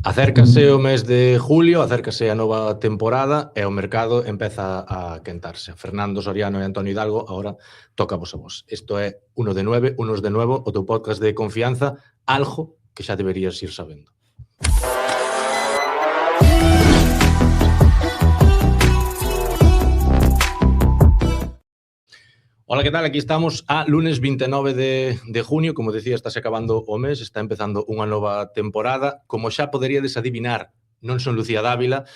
Acércase o mes de julio, acércase a nova temporada e o mercado empeza a quentarse. Fernando Soriano e Antonio Hidalgo, agora toca vos a vos. Isto é Unos de Nuevo, o teu podcast de confianza, algo que xa deberías ir sabendo. Hola, ¿qué tal? Aquí estamos a lunes 29 de junio. Como decía, estáse acabando o mes, está empezando unha nova temporada. Como xa poderíades adivinar, non son Lucía Dávila,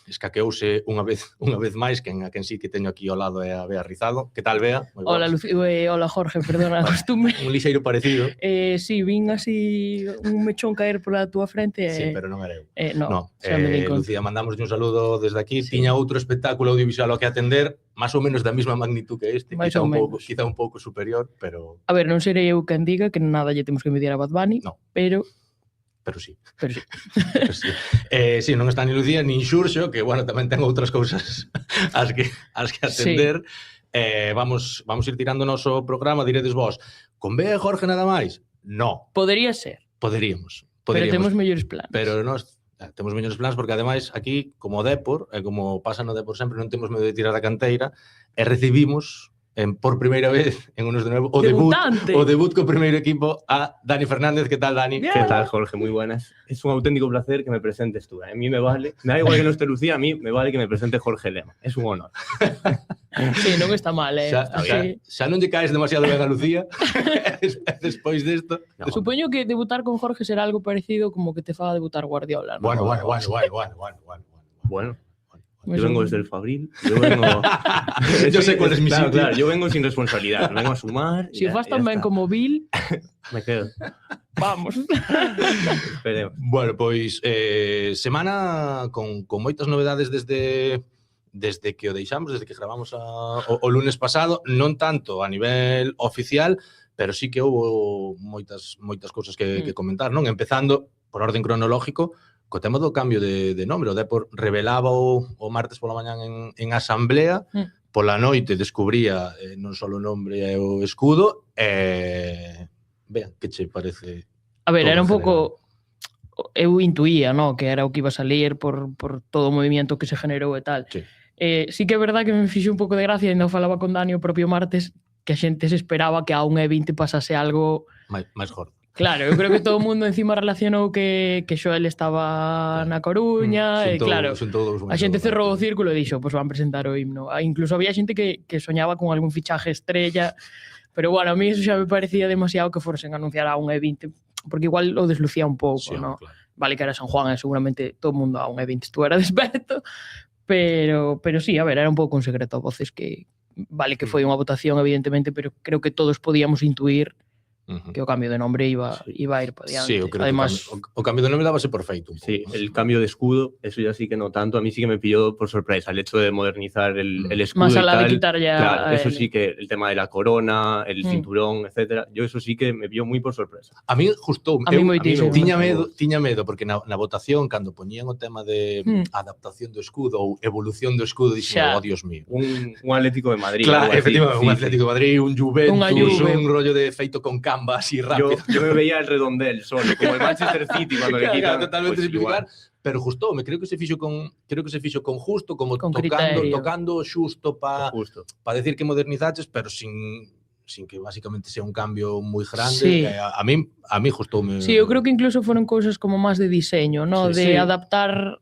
escaqueouse unha vez máis, a quen sí que teño aquí ao lado é a Bea Rizado. Que tal, Bea? Hola, hola, Jorge, perdona a costumbre. Un lixeiro parecido. Sí, vin así un mechón caer pola túa frente. Sí, pero non era eu. No, Lucía, mandamos un saludo desde aquí. Sí. Tiña outro espectáculo audiovisual ao que atender, máis ou menos da mesma magnitud que este, quizá un pouco superior, pero... A ver, non serei eu quen diga que nada lle temos que medir a Bad Bunny, no. Pero sí. sí. Sí, non está ni Lucía nin Xurxo, que, bueno, tamén ten outras cousas as que atender. Sí. Vamos ir tirando o noso programa, diredes vos, con Bea e Jorge nada máis? No. Podería ser. Poderíamos. Pero temos mellores plans. Pero nós temos mellores plans porque, ademais, aquí, como Depor, e como pasa no Depor sempre, non temos medo de tirar a canteira, e recibimos por primeira vez en Unos de Nuevo o debut co primeiro equipo a Dani Fernández. ¿Qué tal, Dani? ¿Qué tal, Jorge? Muy buenas. Es un auténtico placer que me presentes tú. A mí me da igual que no esté Lucía, a mí me vale que me presente Jorge Lema. Es un honor. Sí, non está mal, Xa non lle caes demasiado ben a Lucía despois desto. No. Supoño que debutar con Jorge será algo parecido como que te faga debutar Guardiola, ¿no? Bueno. Yo vengo desde el Fabril. Yo sé cuál es mi sitio. Claro, yo vengo sin responsabilidad. Vengo a sumar. Si fas tan ben como Bill, me quedo. Vamos. Esperemos. Bueno, pois semana con moitas novedades desde que o deixamos, desde que gravamos o lunes pasado, non tanto a nivel oficial, pero sí que houve moitas cousas que comentar, non? Empezando por orden cronológico, co tema do cambio de nombre. O Depor revelaba o martes pola mañán en asamblea, pola noite descubría non só o nombre e o escudo, vean, que che parece? A ver, era un pouco... Eu intuía, ¿no?, que era o que iba a salir por todo o movimento que se generou e tal. Sí. Sí que é verdad que me fixe un pouco de gracia, ainda falaba con Dani o propio martes, que a xente se esperaba que a 1:20 pasase algo... máis gordo. Claro, eu creo que todo o mundo encima relacionou que Xoel estaba na Coruña, e claro, a xente cerrou o círculo e dixo, pois van presentar o himno. Incluso había xente que soñaba con algún fichaje estrella, pero bueno, a mí eso xa me parecía demasiado que forsen a anunciar a 1:20, porque igual o deslucía un pouco, sí, ¿no? Claro. Vale que era San Juan e seguramente todo o mundo a 1:20 estuera desperto, pero sí, a ver, era un pouco un secreto a voces que vale que foi unha votación evidentemente, pero creo que todos podíamos intuir que o cambio de nombre iba a ir para diante. Sí, eu creo además, que o cambio de nombre dábase por feito un pouco. Sí, ¿no? El cambio de escudo, eso ya sí que no tanto. A mí sí que me pilló por sorpresa el hecho de modernizar el escudo. Más a la y tal. de quitar ya... Claro, eso sí que el tema de la corona, el cinturón, etcétera, yo eso sí que me pilló muy por sorpresa. A mí gustou. Tiña medo, porque na votación, cando poñían o tema de adaptación do escudo ou evolución do escudo, dixen, oh, Dios mío. Un Atlético de Madrid. Claro, efectivamente, un Atlético de Madrid, un Juventus, un rollo de feito con Canva así rápido. Yo me veía el redondel solo, como el Manchester City cuando le quitan. Totalmente pues simplificar, pero gustoume, creo que se fixo con justo, como con tocando xusto para decir que modernizaches, pero sin que básicamente sea un cambio moi grande. Sí. A mí gustoume. Sí, eu creo que incluso foron cousas como máis de diseño, ¿no? De adaptar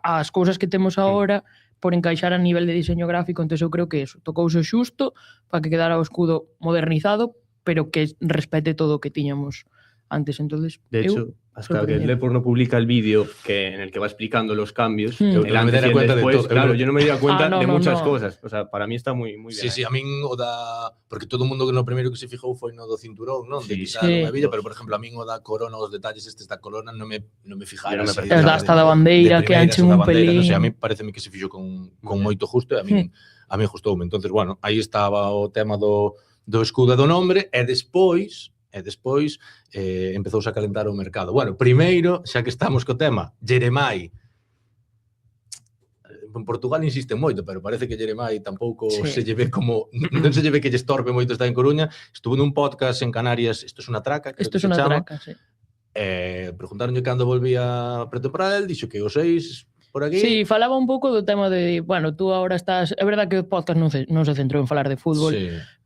as cousas que temos agora por encaixar a nivel de diseño gráfico. Entón eu creo que eso, tocouse xusto para que quedara o escudo modernizado, pero que respete todo o que tiñamos antes. Entonces, de hecho, hasta que el Depor no publica el vídeo en el que va explicando los cambios, yo no me daría cuenta después, de todo. Claro, yo no me daría cuenta de muchas cosas. O sea, para mí está muy bien. Sí, a min o da... Porque todo o mundo que no primeiro que se fijou foi no do cinturón, non? De quitar unha villa, pero, por exemplo, a min o da corona, os detalles estes da corona, non me fijaron. Hasta da bandeira, que anchen un pelín. Non sei, a mí pareceme que se fixo con moito justo, e a mí gustoume. Entonces, bueno, aí estaba o tema do escudo e do nombre, e despois empezouse a calentar o mercado. Bueno, primeiro, xa que estamos co tema, Jeremai. En Portugal insisten moito, pero parece que Jeremai tampouco se lle ve como... Non se lle ve que lle estorbe moito estar en Coruña. Estuvo nun podcast en Canarias, Esto es una traca, Esto es una traca, sí. Preguntaronlle cando volvía a pretemporada, el dixo que os 6 por aquí. Sí, falaba un pouco do tema de, bueno, tú ahora estás, é verdad que o podcast non se centrou en falar de fútbol,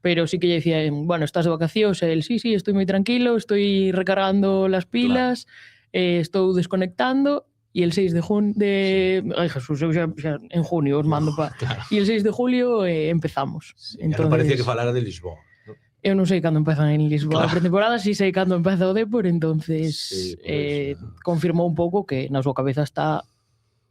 pero sí que lle decía, bueno, estás de vacacións, el, sí, estoy moi tranquilo, estoy recargando las pilas, estou desconectando, e el 6 de junio ai, Jesús, eu xa en junio os mando e el 6 de julio empezamos. Entonces, non parecía que falara de Lisboa. Eu non sei cando empezan en Lisboa a pretemporada, si sei cando empeza o Depor, entonces confirmou un pouco que na súa cabeza está.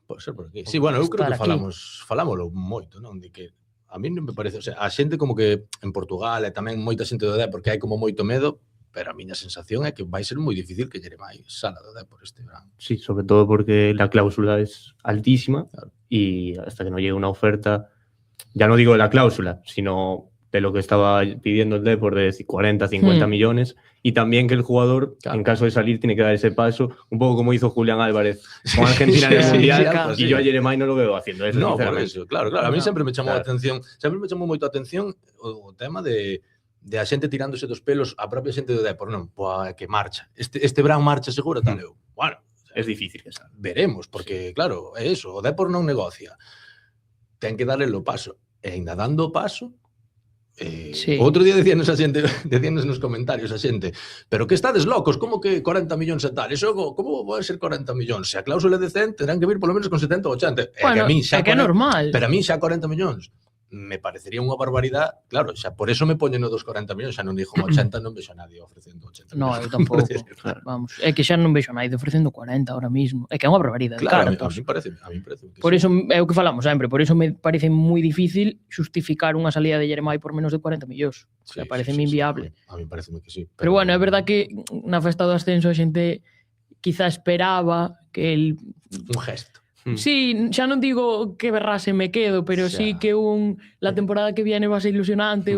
Pode ser por aquí. Sí, bueno, eu creo que falámoslo moito, non? De que a mí non me parece, o sea, a xente como que en Portugal e tamén moita xente do Depor que hai como moito medo, pero a miña sensación é que vai ser moi difícil que Jeremai sala do Depor este verano. Sí, sobre todo porque la cláusula es altísima y hasta que no llegue una oferta, ya no digo de la cláusula, sino de lo que estaba pidiendo el Depor de 40, 50 millones, y también que el jugador, en caso de salir, tiene que dar ese paso, un poco como hizo Julián Álvarez con Argentina en el Mundial, y yo a Jeremai no lo veo haciendo eso. No, por eso, claro. A mí sempre me chamou a atención, moito a atención o tema de a xente tirándose dos pelos a propia xente do Depor, non, que marcha. Este verán marcha seguro, tal eu. Bueno, es difícil que salga. Veremos, porque claro, é eso, o Depor non negocia. Ten que darle o paso. E ainda dando o paso, outro día decíanos nos comentarios a xente, pero que estades locos, como que 40 millóns e tal, eso, como vai ser 40 millóns? Se a cláusula é decente, terán que vir polo menos con 70 ou 80. Bueno, é que é normal. Pero a mí xa 40 millóns me parecería unha barbaridade, claro, xa por eso me poñen o dos 40 millóns, xa non dixo 80, non vexo a nadie ofrecendo 80 millóns. No, eu tampouco, vamos, é que xa non vexo a nadie ofrecendo 40 ahora mismo, é que é unha barbaridade. Claro, a mí parece que por eso é o que falamos sempre, por eso me parece moi difícil justificar unha salida de Jeremai por menos de 40 millóns, o sea, pareceme inviable. A mí parece que sí. Pero bueno, é verdad que na festa do ascenso a xente quizá esperaba que el... Un gesto. Sí, xa non digo que berrase me quedo, pero sí que la temporada que viene va a ser ilusionante,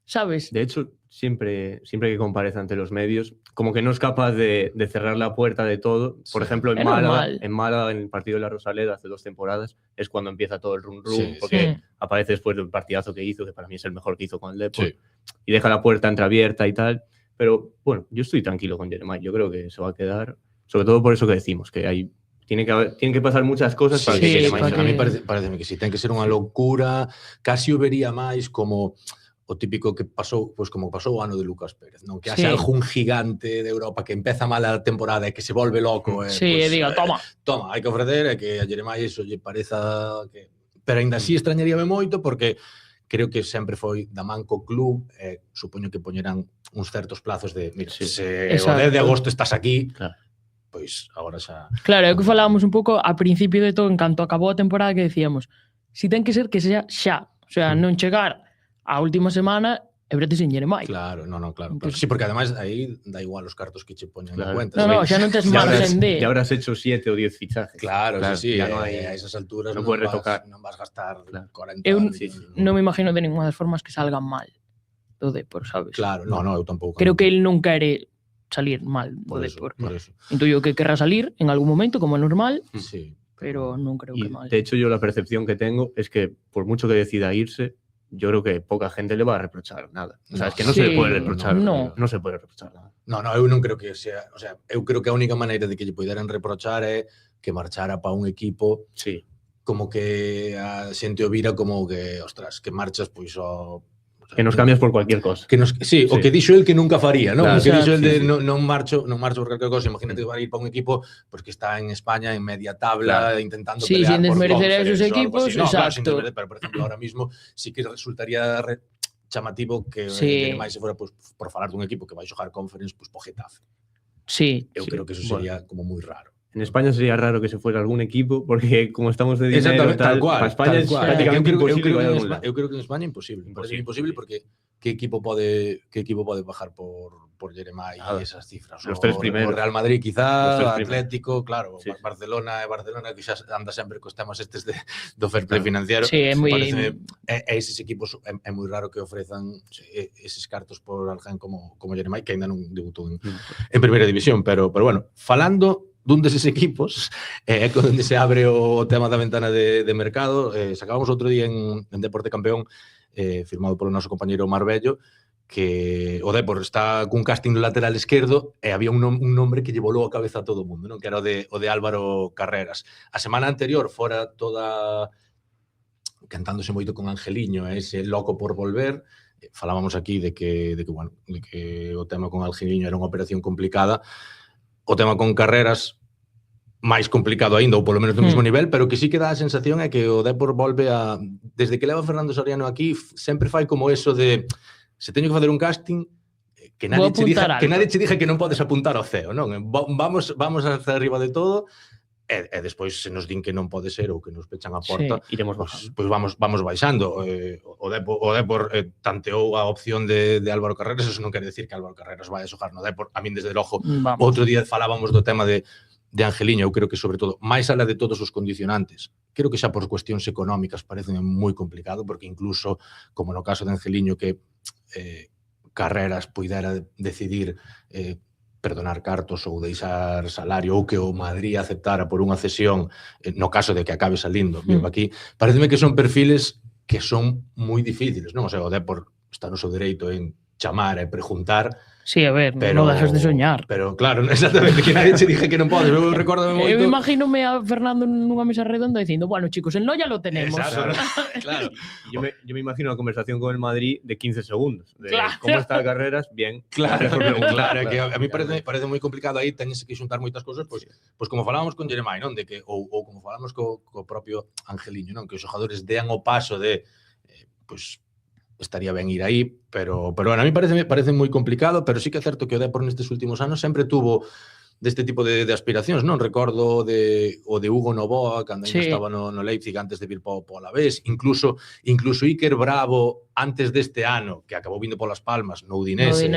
¿sabes? De hecho, siempre que comparece ante los medios, como que no es capaz de cerrar la puerta de todo. Por ejemplo, en Málaga, en el partido de la Rosaleda hace 2 temporadas, es cuando empieza todo el rum-rum, porque aparece después del partidazo que hizo, que para mí es el mejor que hizo con el Depor, y deja la puerta entreabierta y tal. Pero bueno, yo estoy tranquilo con Jeremai, yo creo que se va a quedar, sobre todo por eso que decimos, que tienen que pasar muchas cosas para que Jeremai a mí parece que sí, ten que ser unha loucura, casi o vería máis como o típico que pasou, pois como pasou o ano de Lucas Pérez, non? Que haxe algún gigante de Europa que empeza mal a temporada e que se volve loco, e diga, toma, hai que ofrecer, e que a Jeremai iso lle pareza que... Pero ainda así extrañaríame moito porque creo que sempre foi da man co club, supoño que poñerán uns certos plazos de, mira, se o 10 de agosto estás aquí, pois agora xa... Claro, é o que falábamos un pouco a principio de todo, en canto acabou a temporada, que decíamos, si ten que ser que sea xa, o sea, non chegar a última semana e brete sin Jeremai. Claro, claro. Sí, porque además aí da igual os cartos que che poñen na cuenta. No, xa non tes margen de... Ya habrás hecho 7 o 10 fichajes. Claro, sí, ya a esas alturas non puedes retocar, non vas gastar 40... Eu non me imagino de ninguna das formas que salgan mal do Depor, sabes? Claro, no, eu tampouco. Creo que el non quere salir mal do Depor. Intuyo que querrá salir en algún momento, como é normal, pero non creo que mal. De hecho, yo la percepción que tengo es que por mucho que decida irse, yo creo que poca gente le va a reprochar nada. O sea, es que no se le puede reprochar nada. No se puede reprochar nada. No, eu non creo que sea... O sea, eu creo que a única maneira de que lle poderan reprochar é que marchara para un equipo como que a xente o vira como que, ostras, que marchas pois ao... Que nos cambias por cualquier cosa. O que dixo el que nunca faría, ¿no? Claro, o que dixo el de non marcho por cualquier cosa. Imagínate que vai ir para un equipo pues, que está en España en media tabla intentando pelear sin desmerecer a esos equipos, exacto. Pero, por ejemplo, ahora mismo sí que resultaría chamativo que Jeremai se fuera pues, por falar dun equipo que vai xogar Conference pues, po Getafe. Eu creo que eso sería como moi raro. En España sería raro que se fuera algún equipo, porque como estamos de dinero, tal cual, para España es prácticamente imposible. Eu creo que en España é imposible. Parece imposible porque que equipo pode bajar por Jeremai e esas cifras? Los 3 primeros. O Real Madrid, quizá, Atlético, claro, Barcelona que xa anda sempre cos temas estes do fair play financiero. Sí, é moi... Eses equipos é moi raro que ofrezan eses cartos por alguén como Jeremai, que ainda non debutou en primeira división, pero bueno, falando dun deses equipos, é onde se abre o tema da ventana de mercado. Sacábamos outro día en Deporte Campeón, firmado polo noso compañeiro Omar Bello, que o Depor está cun casting no lateral esquerdo e había un nombre que lle volou a cabeza a todo o mundo, non? Que era o de Álvaro Carreras. A semana anterior fora toda cantándose moito con Angeliño, ese loco por volver. Falábamos aquí de que o tema con Angeliño era unha operación complicada. O tema con Carreras máis complicado aínda, ou polo menos do mesmo nivel, pero que sí que dá a sensación é que o Depor volve a... Desde que leva Fernando Soriano aquí, sempre fai como eso de... Se teño que facer un casting, que nadie che diga que non podes apuntar ao ceo, non? Vamos hacia arriba de todo, e despois se nos din que non pode ser ou que nos pechan a porta, iremos bajando. Pois vamos baixando. O Depor tanteou a opción de Álvaro Carreras, eso non quere decir que Álvaro Carreras vai a xogar no Depor. A min, desde logo, outro día falábamos do tema de Angeliño, eu creo que, sobre todo, máis alá de todos os condicionantes, creo que xa por cuestións económicas parece moi complicado, porque incluso, como no caso de Angeliño, que Carreras puidera decidir perdonar cartos ou deixar salario, ou que o Madrid aceptara por unha cesión, no caso de que acabe salindo vivo aquí, pareceme que son perfiles que son moi difíciles, non? O sea, o Depor está no seu dereito en chamar e preguntar. Sí, a ver, non deixas de soñar. Pero claro, exactamente, que nadie che dije que non podes. Eu recórdame moito. Eu imagínome a Fernando nunha mesa redonda dicindo, bueno, chicos, el no ya lo tenemos. Exacto, claro. Yo me imagino una conversación con el Madrid de 15 segundos. De ¿cómo está Carreras? Bien. Claro, que a mí parece moi complicado aí, teñes que xuntar moitas cosas, pois como falábamos con Jeremai, non? De que ou como falamos co propio Angeliño, non? Que os xogadores dean o paso de pois estaría ben ir aí, pero bueno, a mí parece moi complicado, pero sí que é certo que o Depor nestes últimos anos sempre tuvo deste tipo de aspiracións, non? Recordo o de Hugo Novoa, cando ainda estaba no Leipzig antes de vir po Alavés, incluso Iker Bravo antes deste ano, que acabou vindo polas Palmas, no Udinese.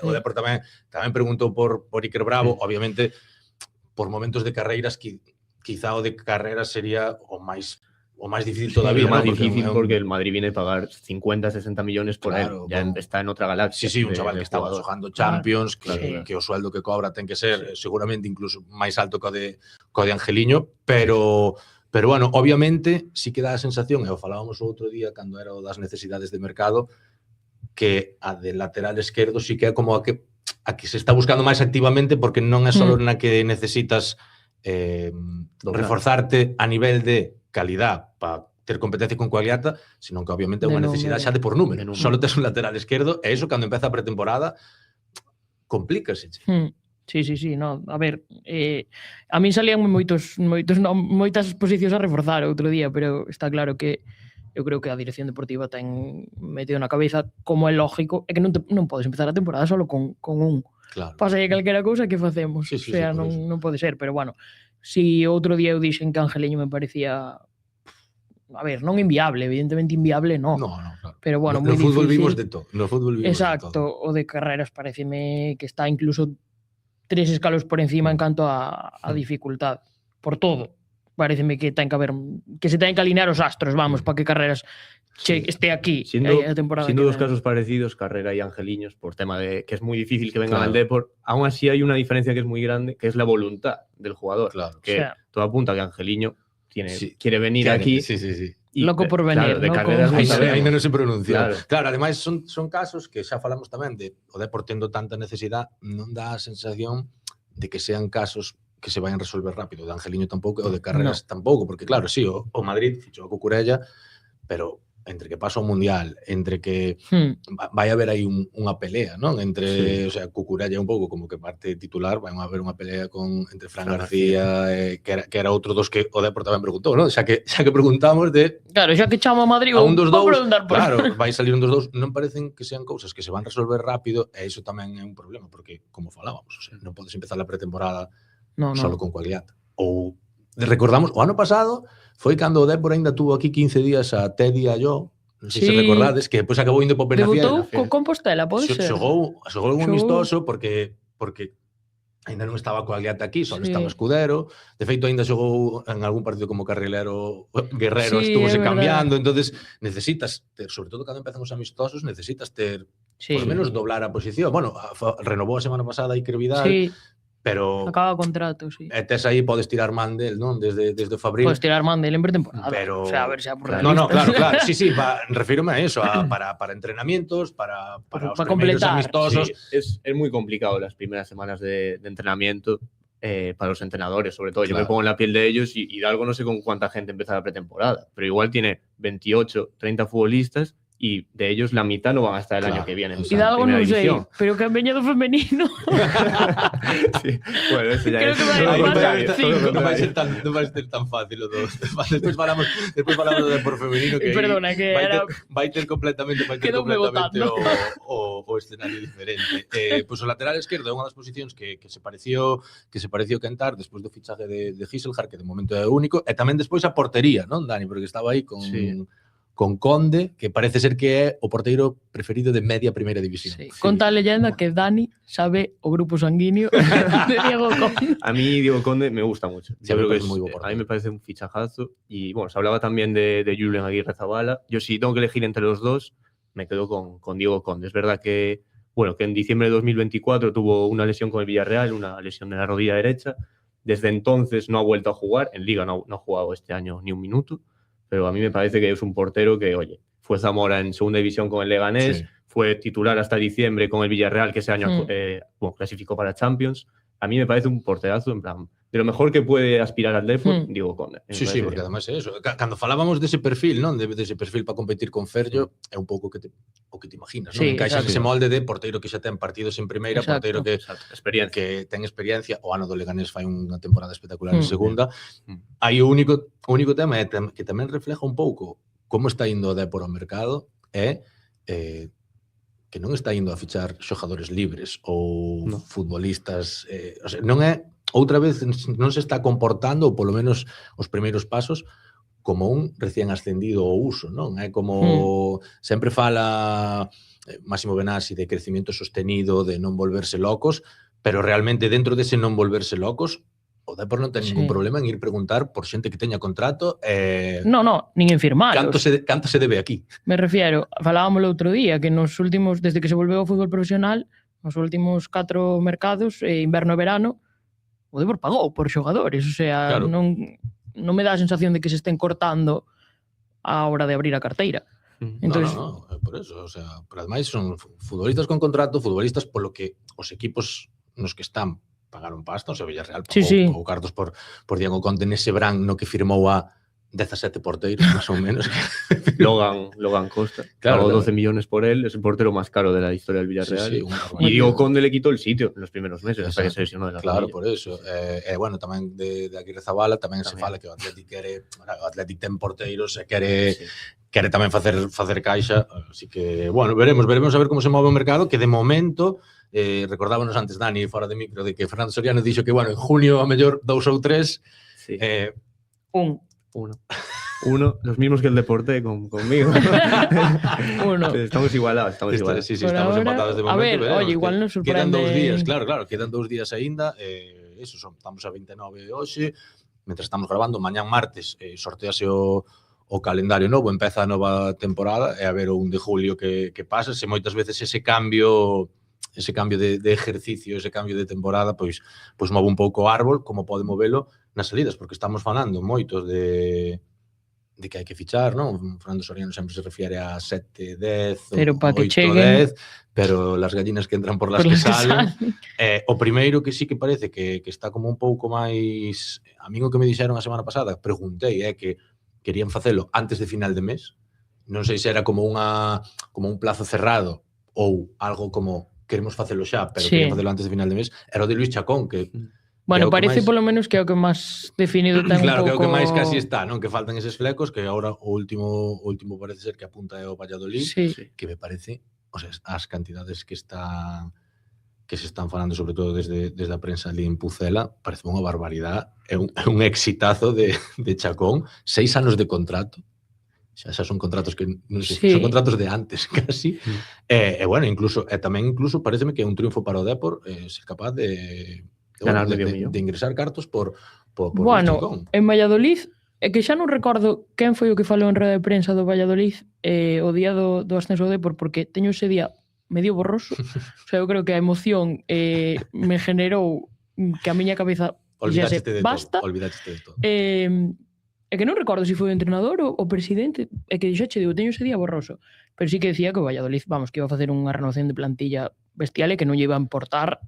O Depor tamén preguntou por Iker Bravo, obviamente, por momentos de carreiras, quizá o de Carreras sería o máis difícil todavía. Es más difícil porque el Madrid viene a pagar 50, 60 millones por él. Ya está en otra galaxia. Sí, un chaval que estaba jugando Champions, que o sueldo que cobra ten que ser seguramente incluso máis alto que o de Angeliño, pero bueno, obviamente sí que dá a sensación, e o falábamos o outro día cando era o das necesidades de mercado, que a de lateral esquerdo sí que é como a que se está buscando máis activamente, porque non é só na que necesitas reforzarte a nivel de calidad para ter competencia con cualidade, sino que obviamente é unha necesidade xa de por número. Solo tes un lateral esquerdo e iso cando empeza a pretemporada complícase. Sí, no, a ver, a min salían moitas posicións a reforzar outro día, pero está claro que eu creo que a dirección deportiva ten metido na cabeza, como é lógico, é que non podes empezar a temporada solo con un. Claro. Pasa aí calquera cousa que facemos. O sea, non pode ser, pero bueno, si outro día eu dixen que Angeliño me parecía, a ver, non inviable, evidentemente inviable, no. No, claro. Pero bueno, moi difícil. No fútbol vimos de todo. Exacto, o de Carreras pareceme que está incluso 3 escalos por encima en canto a dificultad. Por todo. Pareceme que ten que haber, que se ten que alinear os astros, vamos, para que Carreras esté aquí a temporada. Siendo dos casos parecidos, Carrera y Angeliños, por tema de que es muy difícil que vengan al Depor, aún así hay una diferencia que es muy grande, que es la voluntad del jugador. Claro. Que todo apunta a que Angeliño quiere venir aquí. Sí. Y, loco por venir, de Carreras ainda non se pronuncia. Claro, ademais son casos que xa falamos tamén de o Depor tendo tanta necesidade, non dá a sensación de que sean casos que se vayan resolver rápido. O de Angeliño tampouco, o de Carreras tampouco, porque claro, sí, o Madrid fichou a Cucurella, pero entre que pasa o Mundial, entre que vai haber aí unha pelea, non? Entre, o sea, Cucurella un pouco como que parte titular, vai haber unha pelea entre Fran García, que era outro dos que o Depor tamén preguntou, non? Xa que preguntamos de... Claro, xa que chamo a Madrid, a un dos dous, claro, vai salir un dos dous, non parecen que sean cousas que se van resolver rápido, e iso tamén é un problema, porque, como falábamos, o sea, non podes empezar a pretemporada solo con cualidade. Ou recordamos, o ano pasado foi cando o Depor ainda tuvo aquí 15 días a Teddy e a yo, non sei se recordades, que depois acabou indo por Penafiel. Debutou con Compostela, pode ser. Xogou un amistoso porque ainda non estaba Coagliata aquí, só estaba Escudero. De feito, ainda xogou en algún partido como carrilero Guerrero, estuvose cambiando. Entonces necesitas ter, sobre todo cando empezan os amistosos, necesitas ter, por menos doblar a posición. Bueno, renovou a semana pasada Iker Vidal, pero acaba o contrato, sí. E tes aí, podes tirar man del, non? Desde o Fabril. Podes tirar man del en pretemporada. Pero... O sea, a ver, xa por No, claro. Sí, refírome a eso, para entrenamientos, para os primeros completar. Sí, amistosos. es muy complicado las primeras semanas de entrenamiento para los entrenadores, sobre todo. Yo me pongo en la piel de ellos y Hidalgo no sé con cuánta gente empieza la pretemporada, pero igual tiene 28, 30 futbolistas y de ellos la mitad no van a estar el año que viene. Hidalgo non sei, pero que veña do femenino. Sí, bueno, eso ya creo que non vai ser tan fácil o dos. Despois falamos do deporte femenino que perdona, que vai ter completamente o escenario diferente. Pois o lateral esquerdo é unha das posicións que se pareció cantar despois do fichaje de Giselhard, que de momento é o único, e tamén despois a portería, non, Dani? Porque estaba aí con Conde, que parece ser que é o porteiro preferido de media primeira división. Sí. Conta a leyenda que Dani sabe o grupo sanguíneo de Diego Conde. A mí Diego Conde me gusta mucho. Sí, creo que es muy buen portero. A mí me parece un fichajazo. Y bueno, se hablaba también de Julen Aguirre Zabala. Yo si tengo que elegir entre los dos, me quedo con Diego Conde. Es verdad que, bueno, que en diciembre de 2024 tuvo una lesión con el Villarreal, una lesión de la rodilla derecha. Desde entonces no ha vuelto a jugar. En Liga no ha jugado este año ni un minuto. Pero a mí me parece que es un portero que, oye, fue Zamora en segunda división con el Leganés, fue titular hasta diciembre con el Villarreal, que ese año clasificó para Champions. A mí me parece un porterazo, en plan, de lo mejor que puede aspirar al Depor, Diego Conde. Sí, porque además é eso. Cando falábamos dese perfil, non? Dese perfil para competir con Ferllo, é un pouco o que te imaginas, non? Encaixa ese molde de porteiro que xa ten partidos en primeira, porteiro que ten experiencia, o ano do Leganés fai unha temporada espectacular en segunda. Aí o único tema é que tamén refleja un pouco como está indo o Depor ao mercado é que non está indo a fichar xogadores libres ou futbolistas, o sea, non é outra vez non se está comportando, ou polo menos os primeiros pasos, como un recién ascendido ao uso, non? É como sempre fala Máximo Benassi de crecimiento sostenido, de non volverse locos, pero realmente dentro dese non volverse locos, o Depor non ten ningún problema en ir preguntar por xente que teña contrato. Non, nin en firmar. Canto se debe aquí? Me refiero, falábamos o outro día, que nos últimos, desde que se volveu ao fútbol profesional, nos últimos 4 mercados, inverno e verano, o Depor pagou por xogadores, o sea, non me dá a sensación de que se estén cortando a hora de abrir a carteira. Entonces, no, por eso, o sea, pero ademais son futbolistas con contrato, futbolistas polo que os equipos nos que están pagaron pasta, o sea, Villarreal pagou cartos por Diego Conde nese verán no que firmou a 17 porteiros, más ou menos. Logan Costa. Pagó 12 millones por él, es el portero más caro de la historia del Villarreal. Y Diego Conde le quitó el sitio en los primeros meses, hasta que se lesionó de la rodilla. Claro, por eso. Bueno, tamén de Aguirre Zabala tamén se fala que o Athletic ten porteiros e quere tamén facer caixa, así que, bueno, veremos a ver como se move o mercado, que de momento, recordábamos antes, Dani, fora de micro, de que Fernando Soriano dixo que, bueno, en junio a mellor 2 ou 3. Uno, los mismos que el deporte conmigo. Estamos igualados. Sí, estamos empatados de momento. A ver, oye, igual nos sorprende. Quedan 2 días, claro, quedan 2 días aínda. Estamos a 29 hoxe. Mentre estamos grabando, mañán martes sortease o calendario novo, empeza a nova temporada, e a ver o 1 de julio que pasa, se moitas veces ese cambio de ejercicio, ese cambio de temporada, pois move un pouco o árbol, como pode movelo nas salidas, porque estamos falando moitos de que hai que fichar, non? Fernando Soriano sempre se refiere a 7, 10, 8, 10, pero las gallinas que entran por las que salen. O primeiro que sí que parece que está como un pouco máis... A mí o que me dixeron a semana pasada, preguntei, que querían facelo antes de final de mes. Non sei se era como un plazo cerrado ou algo como queremos facelo xa, pero queremos facelo antes de final de mes. Era o de Luis Chacón, que... Bueno, parece polo menos que é o que máis definido ten un pouco... Claro, que é o que máis casi está, non? Que faltan eses flecos, que agora o último parece ser que apunta é o Valladolid, que me parece, o sea, as cantidades que se están falando, sobre todo desde a prensa ali en Pucela, parece unha barbaridade, é un exitazo de Chacón, 6 anos de contrato, xa son contratos que non sei, son contratos de antes casi, bueno, incluso pareceme que é un triunfo para o Depor ser capaz de ingresar cartos por bueno, Chacón. En Valladolid, é que xa non recordo quen foi o que falou en rede de prensa do Valladolid o día do ascenso do Depor, porque teño ese día medio borroso, o sea, eu creo que a emoción me generou que a miña cabeza Olvidaste de basta. todo. Olvidaste de todo. É que non recordo se foi o entrenador ou o presidente, é que dixoche, digo, teño ese día borroso, pero sí que decía que o Valladolid, vamos, que iba a facer unha renovación de plantilla bestial e que non lle iba a importar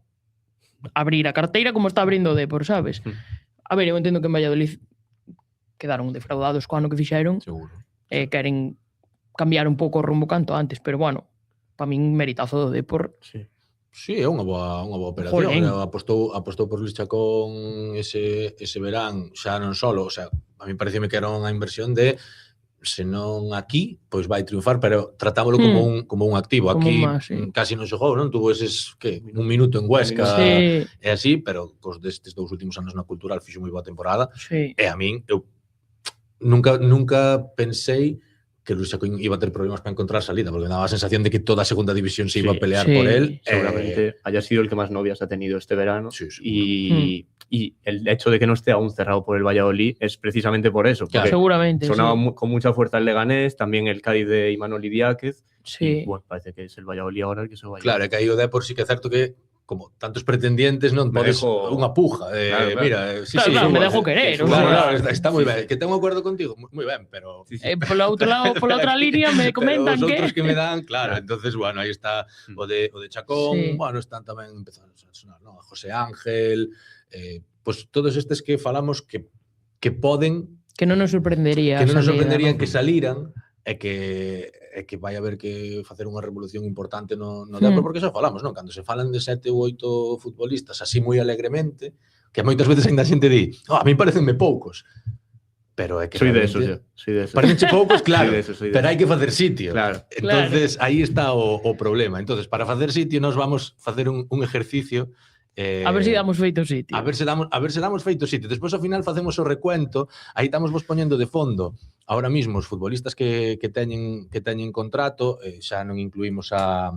abrir a carteira como está abrindo o Depor, sabes? A ver, eu entendo que en Valladolid quedaron defraudados co ano que fixeron. Seguro. Queren cambiar un pouco o rumbo canto antes, pero bueno, para min meritazo do Depor. Sí, é unha boa operación. Apostou por Luis Chacón ese verán, xa non solo, o sea, a mí pareceme que era unha inversión de se non aquí, pois vai triunfar, pero tratámoslo como un activo. Aquí casi non xogou, non? Tuvo eses, un minuto en Huesca e así, pero cos destes 2 últimos anos na Cultural fixo moi boa temporada. E a min, eu nunca pensei que Luis Chacón iba a ter problemas para encontrar salida, porque me daba a sensación de que toda a segunda división se iba a pelear por él. Seguramente haya sido el que más novias ha tenido este verano. Y el hecho de que no esté aún cerrado por el Valladolid es precisamente por eso. Claro, seguramente. Sonaba con mucha fuerza el Leganés, también el Cádiz de Imanol Idiáquez. Y bueno, parece que es el Valladolid ahora el que se vaya. Claro, que aí o Depor sí que é certo que como tantos pretendientes non podes unha puja. Mira, me dejo querer. Claro, está moi ben. Que tengo acordo contigo, moi ben, pero pola outra línea me comentan que os outros que me dan, claro, entonces bueno, aí está o de Chacón, bueno, están tamén empezando a sonar, ¿no? A José Ángel, pues todos estes que falamos que poden, que non nos sorprendería que saliran e que vai haber que facer unha revolución importante no Depor, porque xa falamos, non? Cando se falan de 7 ou 8 futbolistas así moi alegremente, que moitas veces ainda a xente di, a mí parecenme poucos, pero é que soy de esos. Parecenche poucos, claro, soy de pero hai que facer sitio. Claro. Entonces, aí está o problema. Entonces, para facer sitio, nos vamos facer un ejercicio. A ver se damos feito sitio. A ver se damos feito sitio. Despois, ao final, facemos o recuento. Aí estamos vos poñendo de fondo ahora mismo os futbolistas que teñen contrato. Xa non incluímos a...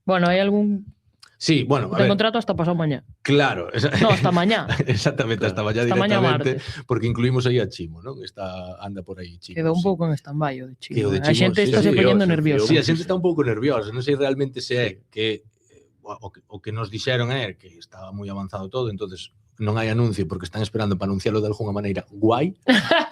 Bueno, hai algún... Sí, bueno, ten contrato hasta pasado mañá. Claro. No, hasta mañá. Exactamente, hasta mañá directamente. Porque incluímos aí a Chimo, non? Anda por aí Chimo. Quedou un pouco en stand-by o de Chimo. A xente está se poñendo nerviosa. Sí, a xente está un pouco nerviosa. Non sei realmente se é que o que nos dixeron é que estaba moi avanzado todo, entonces non hai anuncio porque están esperando para anunciarlo de alguna maneira guai,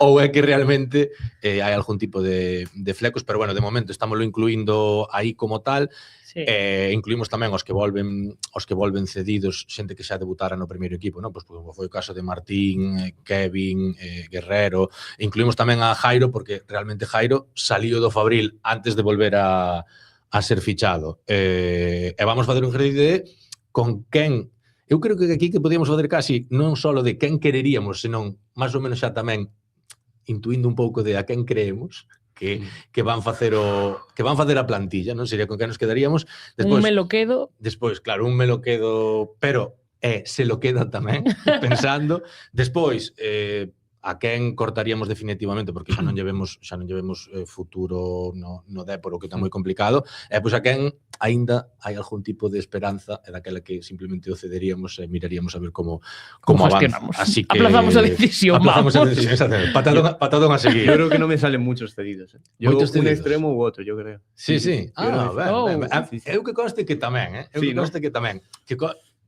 ou é que realmente hai algún tipo de flecos, pero bueno, de momento estámoslo incluindo aí como tal. Incluímos tamén os que volven cedidos, xente que xa debutara no primeiro equipo, non? Pois como foi o caso de Martín, Kevin, Guerrero. Incluímos tamén a Jairo, porque realmente Jairo saliu do Fabril antes de volver a ser fichado. E vamos facer un ejercicio de con quen. Eu creo que aquí que podíamos facer casi non só de quen quereríamos, senón máis ou menos xa tamén intuindo un pouco de a quen creemos que van facer a plantilla, non sería con quen nos quedaríamos. Despois, un me lo quedo. Despois, claro, un me lo quedo, pero se lo queda tamén pensando. Despois, a quen cortaríamos definitivamente porque xa non llevemos futuro no Depor, o que está moi complicado, e pois a quen aínda hai algún tipo de esperanza e daquela que simplemente o cederíamos e miraríamos a ver como avanza. Así que aplazamos a decisión, exactamente. Patadón a seguir. Yo creo que non me salen muchos cedidos. Yo un extremo u outro, yo creo. Sí. Eu que conste que tamén,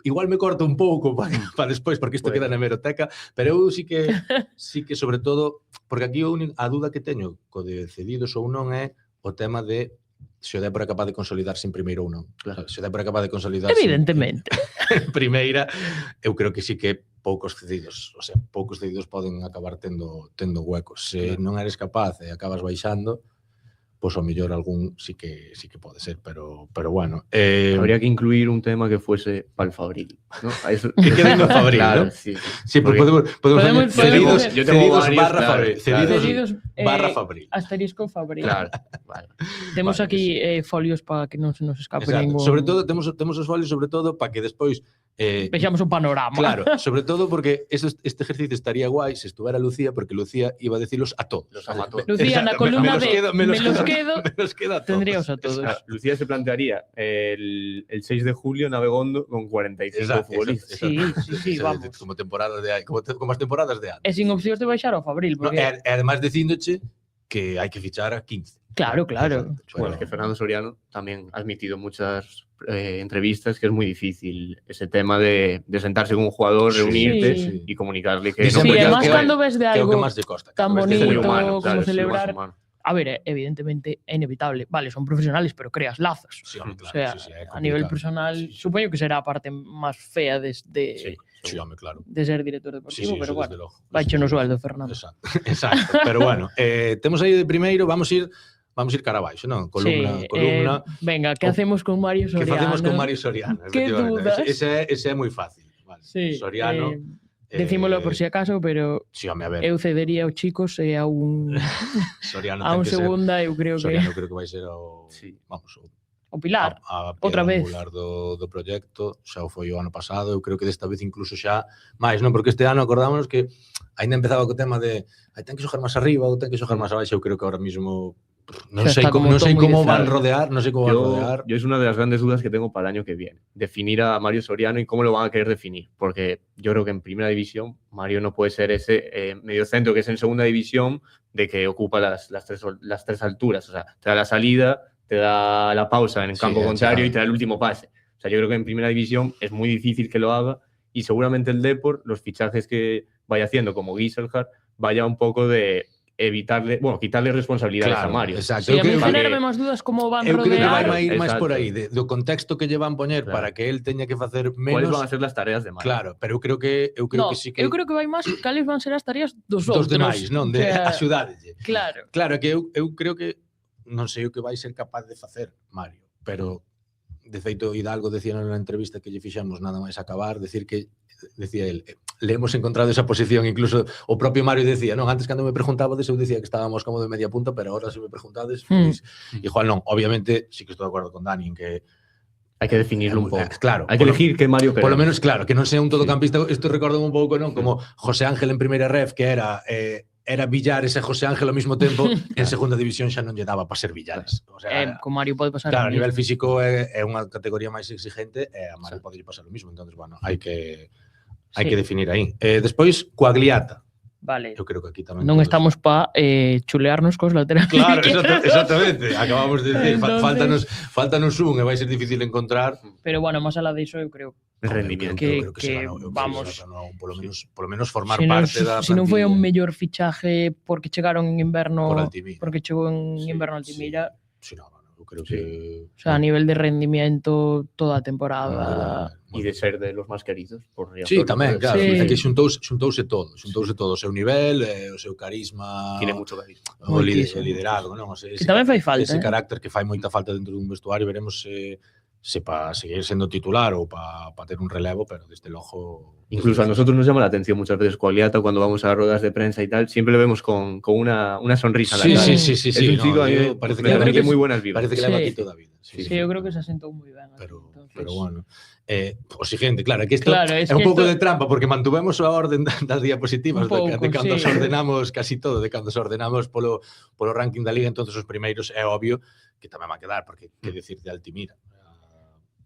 igual me corto un pouco para despois, porque isto queda na hemeroteca, pero eu sí que sobre todo, porque aquí a dúda que teño co de cedidos ou non é o tema de se o Depor é capaz de consolidarse en primeiro ou non. Claro. Se o Depor é capaz de consolidarse evidentemente en primeira, eu creo que sí que poucos cedidos poden acabar tendo huecos. Se non eres capaz e acabas baixando, pois ao mellor algún sí que pode ser, pero bueno. Habría que incluir un tema que fuese para el Fabril, ¿no? Que quede no Fabril, claro, ¿no? Sí, podemos cedidos, yo tengo barra Fabril. Cedidos barra Fabril. Asterisco Fabril. Claro, vale. Temos aquí folios para que non se nos escape ningún... Sobre todo, temos os folios sobre todo para que despois vexamos un panorama. Claro, sobre todo porque este ejercicio estaría guai se estuvera Lucía, porque Lucía iba a decilos a todos. Lucía, na columna de me los quedo, tendríamos a todos. Lucía se plantearía el 6 de julio Navegondo con 45 futbolistas. Sí, vamos. Como as temporadas de antes. E sin opcións de baixar ao Fabril. Porque... además dicíndoche que hai que fichar a 15. Claro. Bueno, es que Fernando Soriano también ha admitido muchas entrevistas que es muy difícil ese tema de sentarse con un jugador, reunirte y comunicarle que... Sí, además cuando ves de algo tan bonito humano, como celebrar... A ver, evidentemente é inevitable. Vale, son profesionales, pero creas lazos. Sí, claro, o sea, a nivel personal, supoño que será a parte máis fea de claro. De ser director deportivo, pero bueno, vai no sueldo, Fernando. Exacto. Pero bueno, temos aí de primeiro, vamos ir cara abaixo, non? Columna. Venga, que hacemos con Mario Soriano? Que facemos con Mario Soriano? Que dudas? Ese é moi fácil. Vale. Sí, Soriano... Decímolo por si acaso, pero eu cedería aos chicos e a un segunda, eu creo que... Soriano creo que vai ser o pilar, outra vez. A do proxecto, xa o foi o ano pasado, eu creo que desta vez incluso xa máis, non? Porque este ano acordámonos que ainda empezaba co tema de ten que xogar máis arriba ou ten que xogar máis abaixo, eu creo que ahora mismo no sé cómo van rodear, Yo es una de las grandes dudas que tengo para el año que viene. Definir a Mario Soriano y cómo lo van a querer definir. Porque yo creo que en primera división Mario no puede ser ese mediocentro que es en segunda división de que ocupa las tres alturas. O sea, te da la salida, te da la pausa en el campo contrario y te da el último pase. O sea, yo creo que en primera división es muy difícil que lo haga y seguramente el Depor, los fichajes que vaya haciendo como Giselhard, vaya un poco de... quitarle responsabilidades a Mario. Exacto. Sí, a mí genérame máis dudas como van rodear. Eu creo que vai máis por aí, do contexto que lle van poñer para que él teña que facer menos... ¿Cuáles van a ser las tareas de Mario? Claro, pero eu creo que sí que... Eu creo que vai máis cales van ser as tareas dos outros. Dos demais, non? De axudadelle. Claro. Claro, que eu creo que non sei o que vai ser capaz de facer Mario, pero de feito Hidalgo decía na entrevista que lle fixamos nada máis acabar, decía él, le hemos encontrado esa posición, incluso o propio Mario decía, non, antes cando me preguntabades eu decía que estábamos como de media punta, pero ahora se me preguntades, pues, igual non, obviamente sí que estou de acordo con Dani en que hai que definirlo un pouco. Claro, hai que elegir que Mario queremos. Por lo menos, claro, que non sea un todocampista, isto recordo un pouco, non, como José Ángel en primeira ref, que era Villares e José Ángel ao mesmo tempo, en segunda división xa non lle daba para ser Villares. O sea, con Mario pode pasar. Claro, a nivel físico é unha categoría máis exigente e a Mario pode pasar o mismo, entonces, bueno, hai que definir aí. Despois, Coagliata. Vale. Eu creo que aquí tamén... Non estamos para chulearnos cos laterales. Claro, exactamente. Acabamos de decir, faltanos un e vai ser difícil encontrar. Pero bueno, máis alá diso, eu creo el rendimiento que vamos... Por lo menos formar parte da... Se non foi un mellor fichaje porque chegaron en inverno... Por Altimira. Porque chegou en inverno Altimira... Sí, no, eu creo que... O sea, a nivel de rendimiento toda a temporada... E de ser de los máis queridos por Río. Sí, tamén, claro. É que xuntouse todo o seu nivel, o seu carisma... Tiene mucho carisma. O liderazgo, non? Que tamén fai falta. Ese carácter que fai moita falta dentro dun vestuario, veremos se para seguir sendo titular ou para ter un relevo, pero desde logo... Incluso a nosotros nos llama la atención muchas veces Coagliata cuando vamos a ruedas de prensa y tal, siempre lo vemos con una sonrisa en la cara. Sí. Es un chico parece que le muy buenas vibras. Parece que le va aquí toda a vida. Sí, eu creo que se asentou moi ben. Pero bueno, o siguiente, claro, que isto é un pouco de trampa porque mantuvemos a orden das diapositivas de cando se ordenamos casi todo, de cando se ordenamos polo ranking da Liga, entonces os primeiros é obvio que tamén va a quedar, porque que decir de Altimira.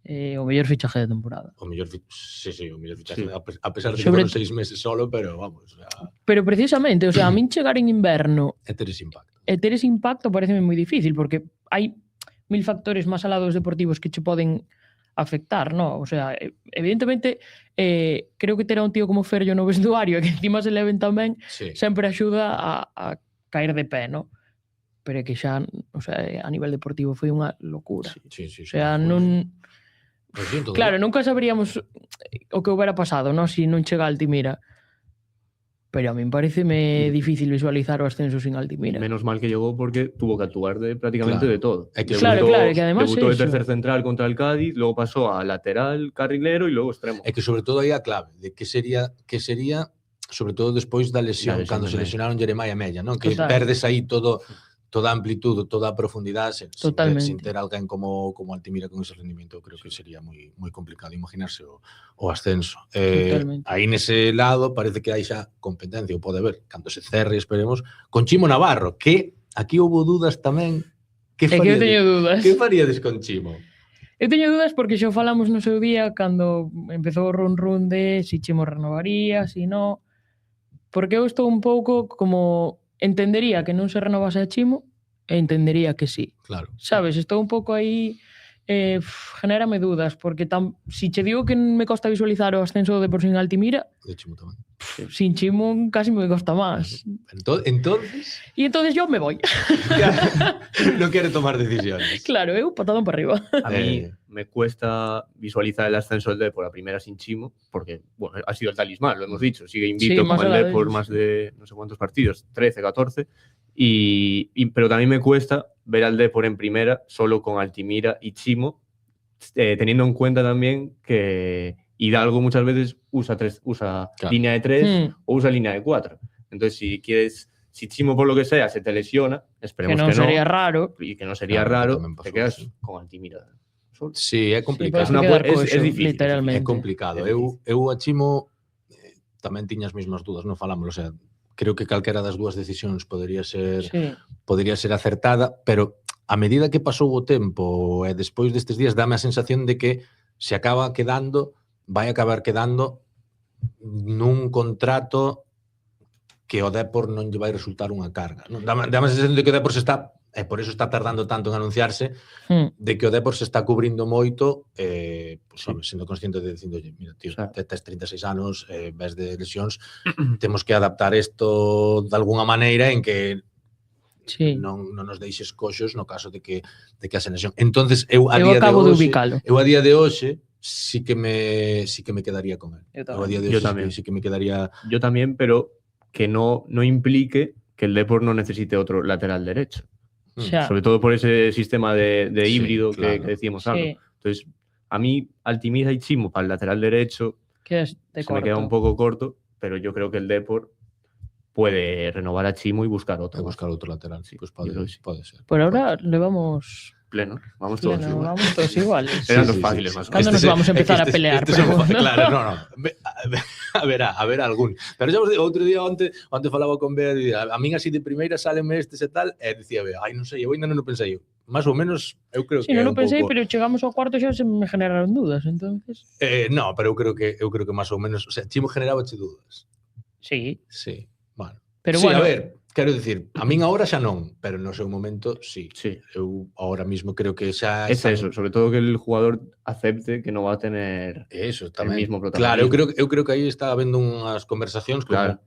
O mellor fichaje de temporada. O mellor fichaje, a pesar de que foron 6 meses solo, pero vamos. Pero precisamente, o sea, a min chegar en inverno e ter ese impacto pareceme moi difícil, porque hai 1000 factores máis alados deportivos que che poden afectar, ¿no? O sea, evidentemente, creo que ter a un tío como Ferllo no vestuario e que encima se leven tamén, sempre axuda a caer de pé, ¿no? Pero é que xa, o sea, a nivel deportivo foi unha locura. Sí. O sea, non... Claro, nunca saberíamos o que houbera pasado, ¿no? Si non chega a Altimira. Pero a mí pareceme difícil visualizar o ascenso sin Altimira. Menos mal que llegó porque tuvo que actuar de prácticamente de todo. Claro, que además debutó de tercer central contra el Cádiz, luego pasó a lateral, carrilero y luego extremo. É que sobre todo aí a clave de que sería sobre todo despois da lesión, cando se lesionaron Jeremiah Mella, non? Que perdes aí toda a amplitude, toda a profundidade, sin ter alguén como Altimira con ese rendimiento, creo que sería moi complicado imaginarse o ascenso. Aí nese lado parece que hai xa competencia, ou pode haber, cando se cerre, esperemos, con Chimo Navarro, que aquí houve dudas tamén. Que eu teño dudas. Que faríades con Chimo? Eu teño dudas porque xa falamos no seu día cando empezou o run de si Chimo renovaría, si non, porque eu estou un pouco como entendería que non se renovase a Chimo e entendería que sí. Claro. Sabes, estou un pouco aí... genérame dudas, porque si che digo que me costa visualizar o ascenso do Depor sin Altimira, de Chimo tamén. Sin Chimo casi me costa más. Entonces... Y entonces yo me voy. No quiere tomar decisiones. Claro, patadón para arriba. A mí me cuesta visualizar el ascenso del Depor a primera sin Chimo, porque bueno, ha sido el talismán, lo hemos dicho. Sigue invicto con el Depor más de no sé cuántos partidos, 13, 14. Pero también me cuesta ver al Depor en primera solo con Altimira y Chimo, teniendo en cuenta también que Hidalgo muchas veces usa línea de 3 o usa línea de 4. Entonces, si Chimo por lo que sea se te lesiona, esperemos que no. Sería raro. Y que no sería raro, te quedas con Altimira. Sí, é complicado. É difícil. Literalmente. É complicado. Eu a Chimo tamén tiña as mesmas dúdas, non falamos, o sea, creo que calquera das dúas decisións podería ser acertada, pero a medida que pasou o tempo e despois destes días dame a sensación de que se vai acabar quedando nun contrato que o Depor non lle vai resultar unha carga. Dame a sensación de que o Depor se está, e por eso está tardando tanto en anunciarse, de que o Depor se está cubrindo moito, sendo consciente de dicindo, mira, tío, tes 36 anos, ves de lesións, temos que adaptar isto de alguna maneira en que non nos deixes coxos no caso de que hasen lesión. Entonces, eu a día de hoxe sí que me quedaría con él. Yo también. Sí que me quedaría... Yo también, pero que no implique que el Depor no necesite otro lateral derecho. Sobre todo por ese sistema de híbrido que decíamos algo. Entonces, a mí, Altimira y Chimo para el lateral derecho se me queda un poco corto, pero yo creo que el Depor puede renovar a Chimo y buscar otro. Lateral, sí, pues puede ser. Por ahora le vamos... Pleno, vamos todos igual. Vamos todos iguales. Eran los fáciles más. ¿Cuándo nos vamos a empezar a pelear? Claro, no. Haberá algún. Pero xa vos digo, outro día onte falaba con Bea, a min así de primeira sálenme estes e tal, e dicía Bea, non sei, eu ainda non o pensei. Más ou menos, eu creo que non o pensei, pero chegamos ao cuarto xa se me generaron dudas, entonces. No, pero eu creo que máis ou menos, o sea, Chimo generaba dudas. Sí. Bueno. Pero sí, bueno, a ver, quero dicir, a min agora xa non, pero no seu momento sí. Eu agora mismo creo que xa... Es eso, sobre todo que el jugador acepte que no va a tener el mismo protagonismo. Claro, eu creo que aí está habendo unhas conversacións como,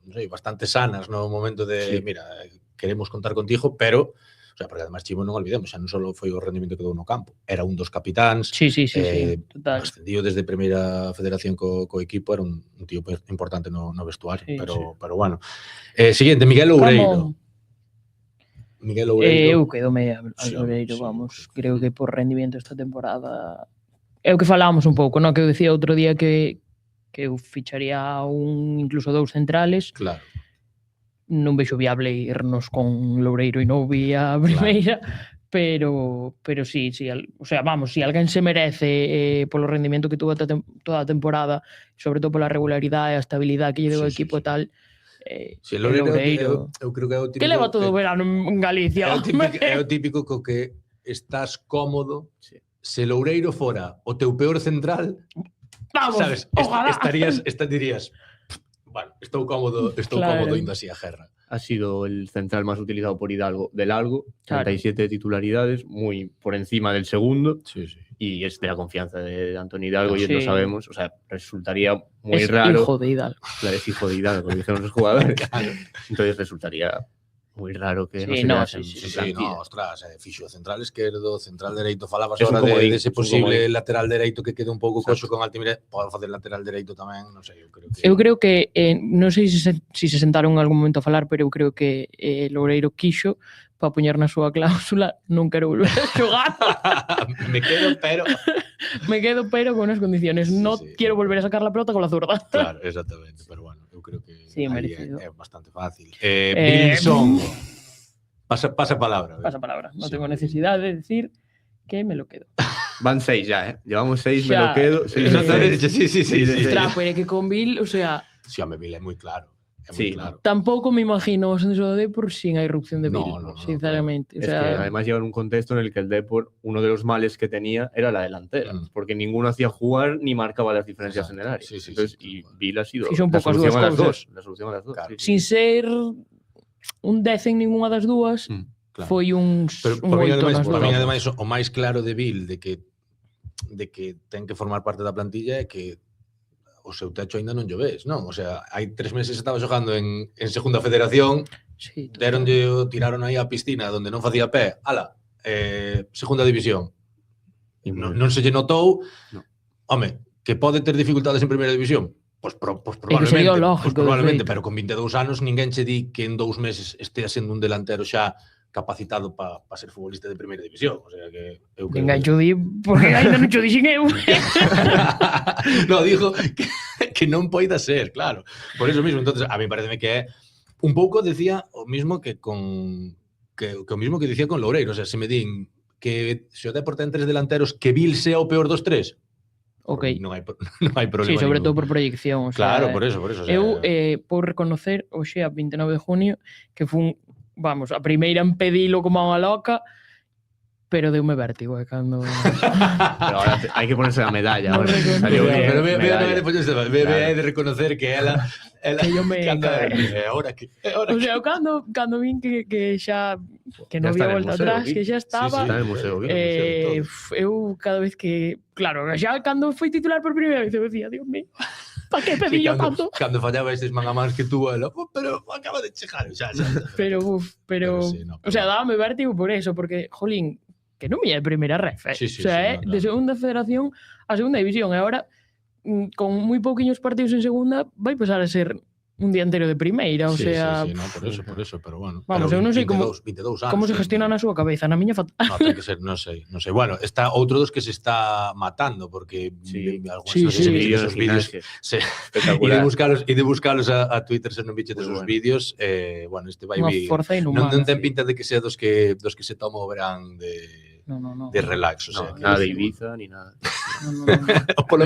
non sei, bastante sanas no momento de, mira, queremos contar contigo, pero... O sea, porque además Chimo non olvidemos, xa non só foi o rendimento que dou no campo, era un dos capitáns, total. ascendido desde primeira federación co equipo, era un tío importante no vestuario, pero bueno. Siguiente, Miguel Loureiro. Eu quedome a Loureiro, vamos, creo que por rendimento esta temporada é o que falábamos un pouco, non? Que eu dicía outro día que eu ficharía incluso 2 centrales. Claro. Non vexo viable irnos con Loureiro e Novi a primeira, pero sí, o sea, vamos, si alguén se merece polo rendimento que tuvo toda a temporada, sobre todo pola regularidade e a estabilidade que lle deu o equipo e tal, Loureiro, eu creo que é o típico... Que leva todo o verano en Galicia. É o típico co que estás cómodo. Se Loureiro fora o teu peor central, vamos, sabes, dirías... Bueno, estou cómodo indo así a guerra. Ha sido el central más utilizado por Hidalgo de largo, 37 titularidades, muy por encima del segundo, y es de la confianza de Antoni Hidalgo, y lo sabemos. O sea, resultaría muy raro. Es hijo de Hidalgo. Claro, es hijo de Hidalgo, como dijeron los jugadores. Entonces resultaría muy raro que no se quedase no, ostras, fixo central esquerdo, central dereito, falabas ahora de ese posible lateral dereito que quede un pouco coxo con Altimira, pode facer lateral dereito tamén, non sei, eu creo que non sei se se sentaron en algún momento a falar, pero eu creo que Loureiro quixo para poñer na súa cláusula non quero volver a xogar. Me quedo pero con unas condiciones, no quiero volver a sacar la pelota con la zurda. Claro, exactamente, pero bueno, eu creo que merecido. É bastante fácil. Bilson, pasa palabra. Pasa palabra, no tengo necesidad de decir que me lo quedo. Van 6 ya, Llevamos 6, me lo quedo. Sí. Ostras, pero é que con Bill, o sea... Sí, home, Bill é moi claro. Claro. Tampoco me imagino o ascenso de Depor sin a irrupción de Bill, sinceramente. O sea, es que además lleva un contexto en el que el Depor, uno de los males que tenía era la delantera, porque ninguno hacía jugar ni marcaba las diferencias en el área. Entonces, y Bill ha sido la solución a las dos. Claro. Sin ser un 10 en ninguna das dúas, foi un 8 nas dúas. Para mí, ademais, o máis claro de Bill de que ten que formar parte da plantilla é que o seu techo ainda non ves, non? O sea, hai 3 meses estaba xogando en segunda federación, tiraron aí a piscina onde non facía pé, segunda división. Non se lle notou. Home, que pode ter dificultades en primeira división? Pois probablemente, pero con 22 anos ninguén che di que en 2 meses estea sendo un delantero xa capacitado para ser futbolista de primeira división. O sea que eu creo que... di, porque ainda non xo dixen eu. No, dijo que non poida ser, claro. Por eso mismo, entonces, a mí pareceme que é un pouco decía o mismo que o mismo que dicía con Loureiro. O sea, se me din que se o Depor ten 3 delanteros, que Bill sea o peor dos 3. Ok. Non hai problema. Sí, sobre todo por proyección. O sea, claro, por eso. O sea, eu por reconocer o xa 29 de junio que foi vamos, a primeira en pedilo como a unha loca, pero deume vértigo, cando... Pero ahora hai que ponerse a medalla. No pero ve de reconocer que ela que yo me ahora que o sea, cando vin que xa que non había volta atrás, que xa estaba está en el museo, eu cada vez que claro, xa cando foi titular por primeira vez eu decía, Dios mío, para que pedillo tanto? Cando fallaba estes mangamans que tuvo ela, pero acaba de chegar xa. Pero sí, no, o sea, dábame vértigo por eso, porque jolín, que non me é primeira ref, o sea, de segunda federación a segunda división, e agora con moi pouquiños partidos en segunda vai pasar a ser un dianteiro de primeira, o sea... Sí, no, por eso, pero bueno. Vamos, eu non sei como se gestiona na súa cabeza, na miña fatal. No, ten que ser, non sei. Bueno, está outro dos que se está matando, porque esos vídeos... Espectacular. E de buscalos a Twitter se non biche desos vídeos, bueno, este vai vir... Non ten pinta de que sea dos que se toma o verán de relax, o sea, nada de Ibiza ni nada. Por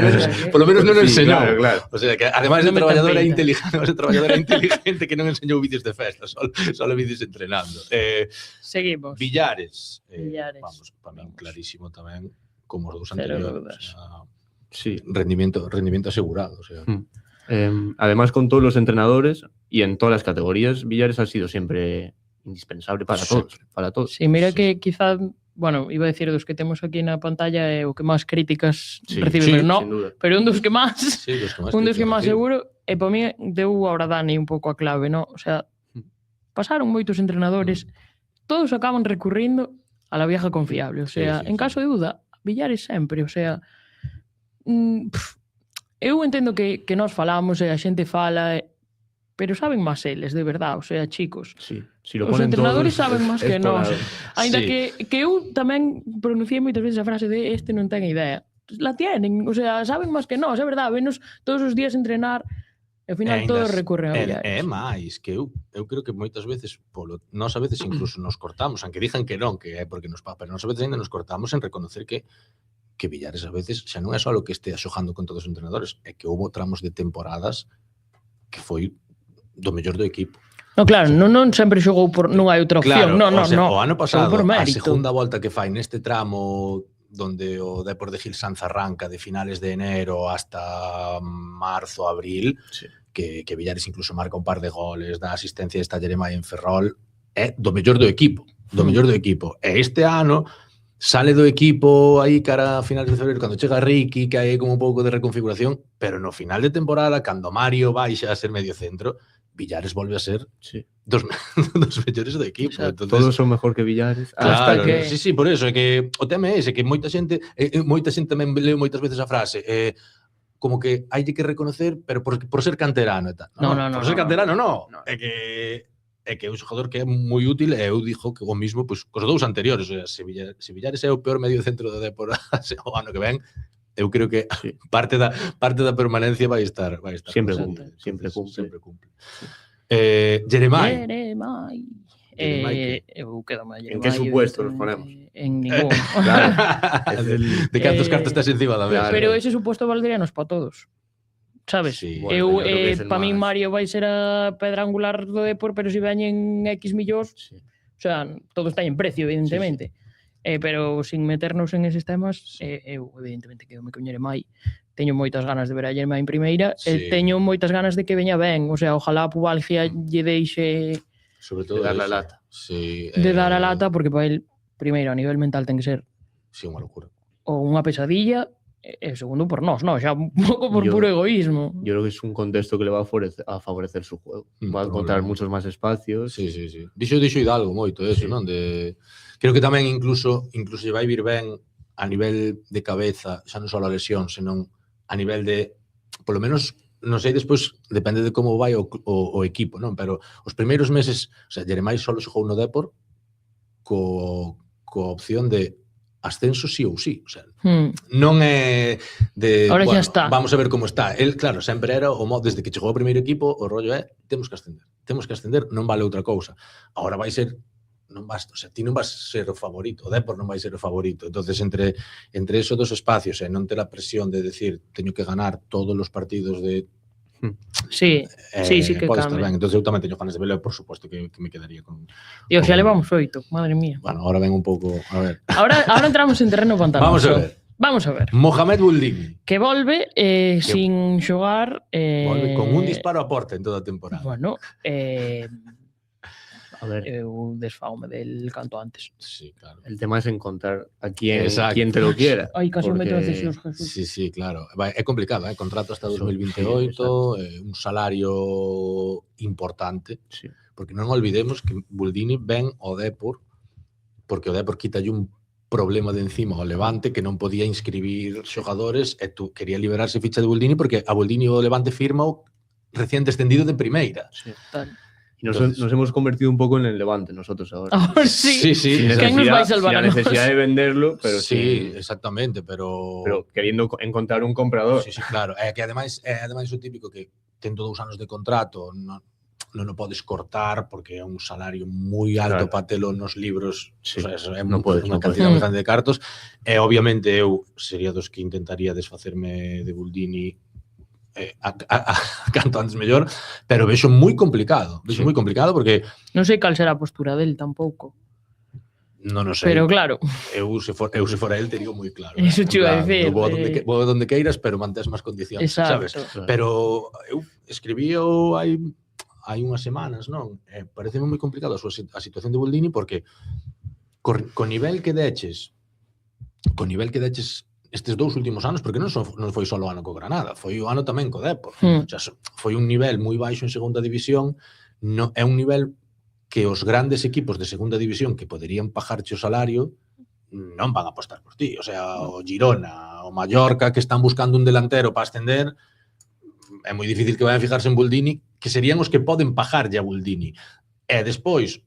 lo menos non enseñou. Claro. O sea, que ademais de traballadora inteligente que non enseñou vídeos de festa, solo vídeos entrenando. Seguimos. Villares. Vamos, para min clarísimo tamén, como os dous anteriores. Sí. Rendimiento asegurado. O sea. Además, con todos los entrenadores y en todas las categorías, Villares ha sido siempre indispensable para todos. Sí, mira que quizá... Bueno, iba a decir dos que temos aquí na pantalla é o que máis críticas recibe, pero un dos que máis seguro, e para mí deu ahora Dani un pouco a clave, ¿no? O sea, pasaron moitos entrenadores, todos acaban recurrindo a la vieja confiable, o sea, en caso de duda, Villares sempre, o sea, eu entendo que nós falamos e a xente fala, pero saben máis eles, de verdad, o sea, chicos. Sí. Si os entrenadores saben máis que nós. Ainda que eu tamén pronunciei moitas veces a frase de este non ten idea. La tienen, o sea, saben máis que nós, é verdade, venos todos os días entrenar e ao final todos recurren a Villares. É máis, que eu creo que moitas veces, nós a veces incluso nos cortamos, aunque dixan que non, que é porque nos pa, pero nós a veces ainda nos cortamos en reconocer que Villares a veces xa non é só o que estea xogando con todos os entrenadores, é que houve tramos de temporadas que foi do mellor do equipo. No, claro, non sempre xogou non hai outra opción. O ano pasado, a segunda volta que fai neste tramo donde o Depor de Gil Sanz arranca de finales de enero hasta marzo, abril, que Villares incluso marca un par de goles, dá asistencia de Jeremai en Ferrol, é do mellor do equipo. E este ano sale do equipo aí cara a finales de febrero, cando chega Ricky, que hai como un pouco de reconfiguración, pero no final de temporada, cando Mario baixa a ser medio centro, Villares volve a ser dos mellores do equipo. O sea, entonces, todos son mejor que Villares. Claro, que... Sí, por eso, é que o tema é ese, que moita xente tamén leo moitas veces a frase, como que hai que reconocer, pero por ser canterano e tal. No, por ser canterano, no. É que é un xogador que é moi útil, e eu dixo que o mismo cos dous anteriores. O sea, se Villares é o peor medio centro do Depor o ano que ven, eu creo que parte da permanencia vai estar siempre cumple. Jeremai. Eu quedo máis Jeremai. En que supuesto nos ponemos? En ningún. Claro. De cantos cartas estás encima da mesa. Pero ese supuesto valdríanos para todos. Sabes? Bueno, para min Mario vai ser a pedra angular do Depor, pero se veñen X millóns, o sea, todo está en precio, evidentemente. Pero sin meternos en eses temas, eu evidentemente quedo con Jeremai. Teño moitas ganas de ver a Jeremai en primeira, e teño moitas ganas de que veña ben, o sea, ojalá a Pubalgia lle deixe Sobre todo de dar la lata. Sí, de dar a lata, porque para él, primeiro, a nivel mental ten que ser unha locura. ou unha pesadilla, e segundo por nós, no, xa un pouco por puro egoísmo. Yo creo que es un contexto que le va a favorecer su juego. Va a encontrar muchos más espacios. Sí. Dixo Hidalgo moito eso, non? Creo que tamén incluso lle vai vir ben a nivel de cabeza, xa non só a lesión, senón a nivel de, polo menos, non sei, despois depende de como vai o equipo, non? Pero os primeiros meses, o sea, Jeremai solo xogou no Depor coa opción de ascenso sí ou sí, o sea, non é de, ahora xa está. Vamos a ver como está. El, claro, sempre era o modo, desde que chegou ao primeiro equipo, o rollo é, temos que ascender, non vale outra cousa. Agora vai ser, non vas, o sea, ti non vas ser o favorito, o Depor non vai ser o favorito. Entonces, entre esos dos espacios, e non ter a presión de decir, teño que ganar todos os partidos de Sí que pode estar cambia. ben. Entonces eu tamén teño ganas de velo, por suposto que me quedaría con... Dios, xa levamos 8, madre mía. Bueno, ahora ven un pouco, a ver. Ahora entramos en terreno pantanoso. Vamos a ver. Mohamed Buldini. Que volve sin xogar... Volve con un disparo a porta en toda a temporada. Bueno, a ver, eu desfaume del canto antes. Sí, claro. El tema es encontrar a quien te lo quiera. Ay, casi me meto decisións, Jesús. Sí, claro. É complicado, contrato hasta 2028, un salario importante, porque non olvidemos que Buldini ven ao Depor, porque o Depor quítalle un problema de encima ao Levante que non podía inscribir xogadores e tú quería liberarse ficha de Buldini porque a Buldini o Levante firma o recién descendido de primeira. Sí, tal. Nos hemos convertido un poco en el Levante nosotros ahora. Sí. ¿Quién nos vais a salvar? Sin la necesidad de venderlo, pero sí, exactamente, pero queriendo encontrar un comprador. Sí, claro. Que ademais o típico que tendo 2 anos de contrato, non o podes cortar porque é un salario moi alto para telo nos libros, o sea, é unha cantidad moi grande de cartos, e obviamente eu sería dos que intentaría desfacerme de Buldini canto antes mellor, pero vexo moi complicado. Moi complicado porque... Non sei cal será a postura del tampouco. Non o sei. Pero claro. Eu se fora el, te digo moi claro. Eso te iba a dicir. Vou donde queiras, pero mantés máis condicións, sabes? Pero eu escribí hai unhas semanas, non? Pareceme moi complicado a situación de Buldini porque co nivel que deches estes 2 últimos anos, porque non foi só o ano co Granada, foi o ano tamén co Depor. Foi un nivel moi baixo en segunda división, é un nivel que os grandes equipos de segunda división que poderían pagarche o salario non van a apostar por ti. O sea, o Girona, o Mallorca, que están buscando un delantero para ascender, é moi difícil que vayan a fijarse en Buldini, que serían os que poden pagarlle a Buldini. E despois,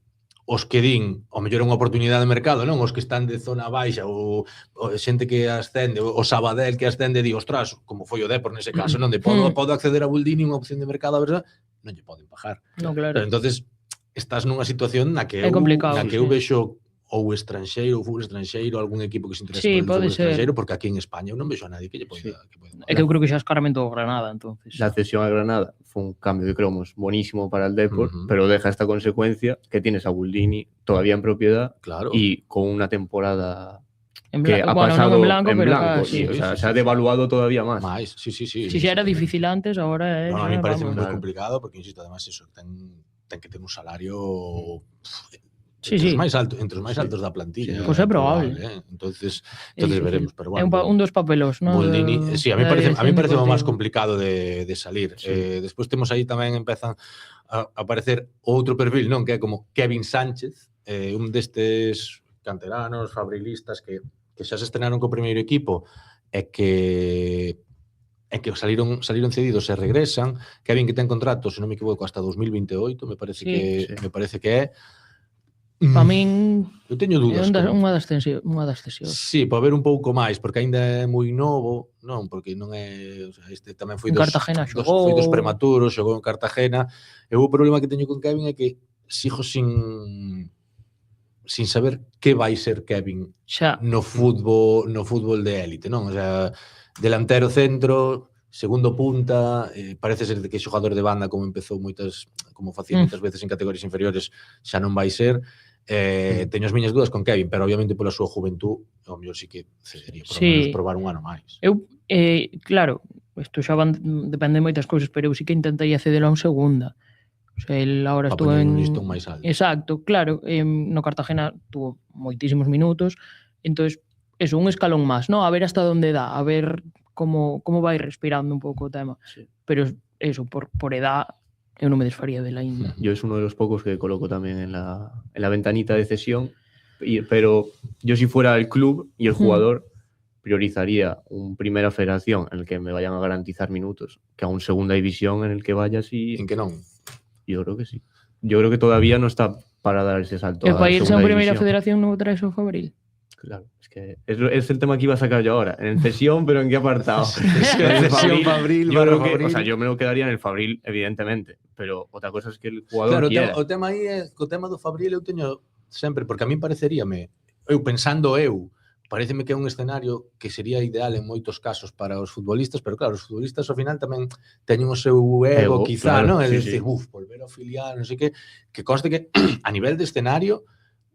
os que din, o mellor é unha oportunidade de mercado, non? Os que están de zona baixa, ou xente que ascende, o Sabadell que ascende, di, ostras, como foi o Depor nese caso, non? De podo acceder a Buldini, unha opción de mercado, a verdad, non lle poden pagar. Non, claro. Entonces, estás nunha situación na que eu vexo ou estranxeiro, ou fútbol estranxeiro, algún equipo que se interese por el fútbol estranxeiro, porque aquí en España eu non vexo a nadie que lle poida... É que eu creo que xa escaramento o Granada, entonces. La cesión a Granada fue un cambio que creemos buenísimo para el Depor, pero deja esta consecuencia que tienes a Buldini todavía en propiedad y con una temporada que ha pasado en blanco, sí, o sea, se ha devaluado todavía más. Sí. Si xa era difícil antes, ahora é... A mí me parece moi complicado, porque, insisto, además, eso, ten que ter un salario... entre os máis altos da plantilla. Pois é probable. Entonces veremos, pero bueno. É un dos papelos, non? Buldini, sí, a mí parece o máis complicado de salir. Despois temos aí tamén empezan a aparecer outro perfil, non? Que é como Kevin Sánchez, un destes canteranos, fabrilistas que xa se estrenaron co primeiro equipo e que salieron cedidos e regresan. Kevin que ten contrato, se non me equivoco, hasta 2028, me parece que é. Para min eu teño dúdas. Unha das cesións. Sí, para ver un pouco máis, porque aínda é moi novo, non, porque non é, o sea, este tamén foi dos prematuros, xogou en Cartagena. E o problema que teño con Kevin é que sigo sin saber que vai ser Kevin no fútbol de élite, non? O sea, delantero centro, segundo punta, parece ser que xogador de banda como empezou como facía moitas veces en categorías inferiores, xa non vai ser. Teño as miñas dúdas con Kevin, pero obviamente pola súa juventud, ao mellor sí que cedería por menos probar un ano máis. Eu, claro, isto xa depende de moitas cousas, pero eu sí que intentaría cedelo a un segunda. O sea, el ahora estuvo en... un listón máis alto. Exacto, claro. No Cartagena tuvo moitísimos minutos. Entonces, eso, un escalón máis, ¿no? A ver hasta onde dá, a ver como vai respirando un pouco o tema. Sí. Pero eso, por edad, eu non me desfaría de la India. Yo es uno de los pocos que coloco también en la ventanita de cesión, pero yo si fuera el club y el jugador priorizaría un primera federación en el que me vayan a garantizar minutos que a un segunda división en el que vayas y... En que non? Yo creo que sí. Yo creo que todavía no está para dar ese salto. ¿El para irse a primera federación no traes o Fabril? Claro, es que es el tema que iba a sacar yo ahora. En cesión, pero ¿en qué apartado? Cesión, Fabril, o sea, yo me lo quedaría en el Fabril, evidentemente, pero outra cosa es que el jugador quiera. O tema aí é, co tema do Fabril eu teño sempre, porque a mí pareceríame, pareceme que é un escenario que sería ideal en moitos casos para os futbolistas, pero claro, os futbolistas ao final tamén teñen o seu ego quizá, claro, non? É dicir, volver ao filial, non sei que conste que a nivel de escenario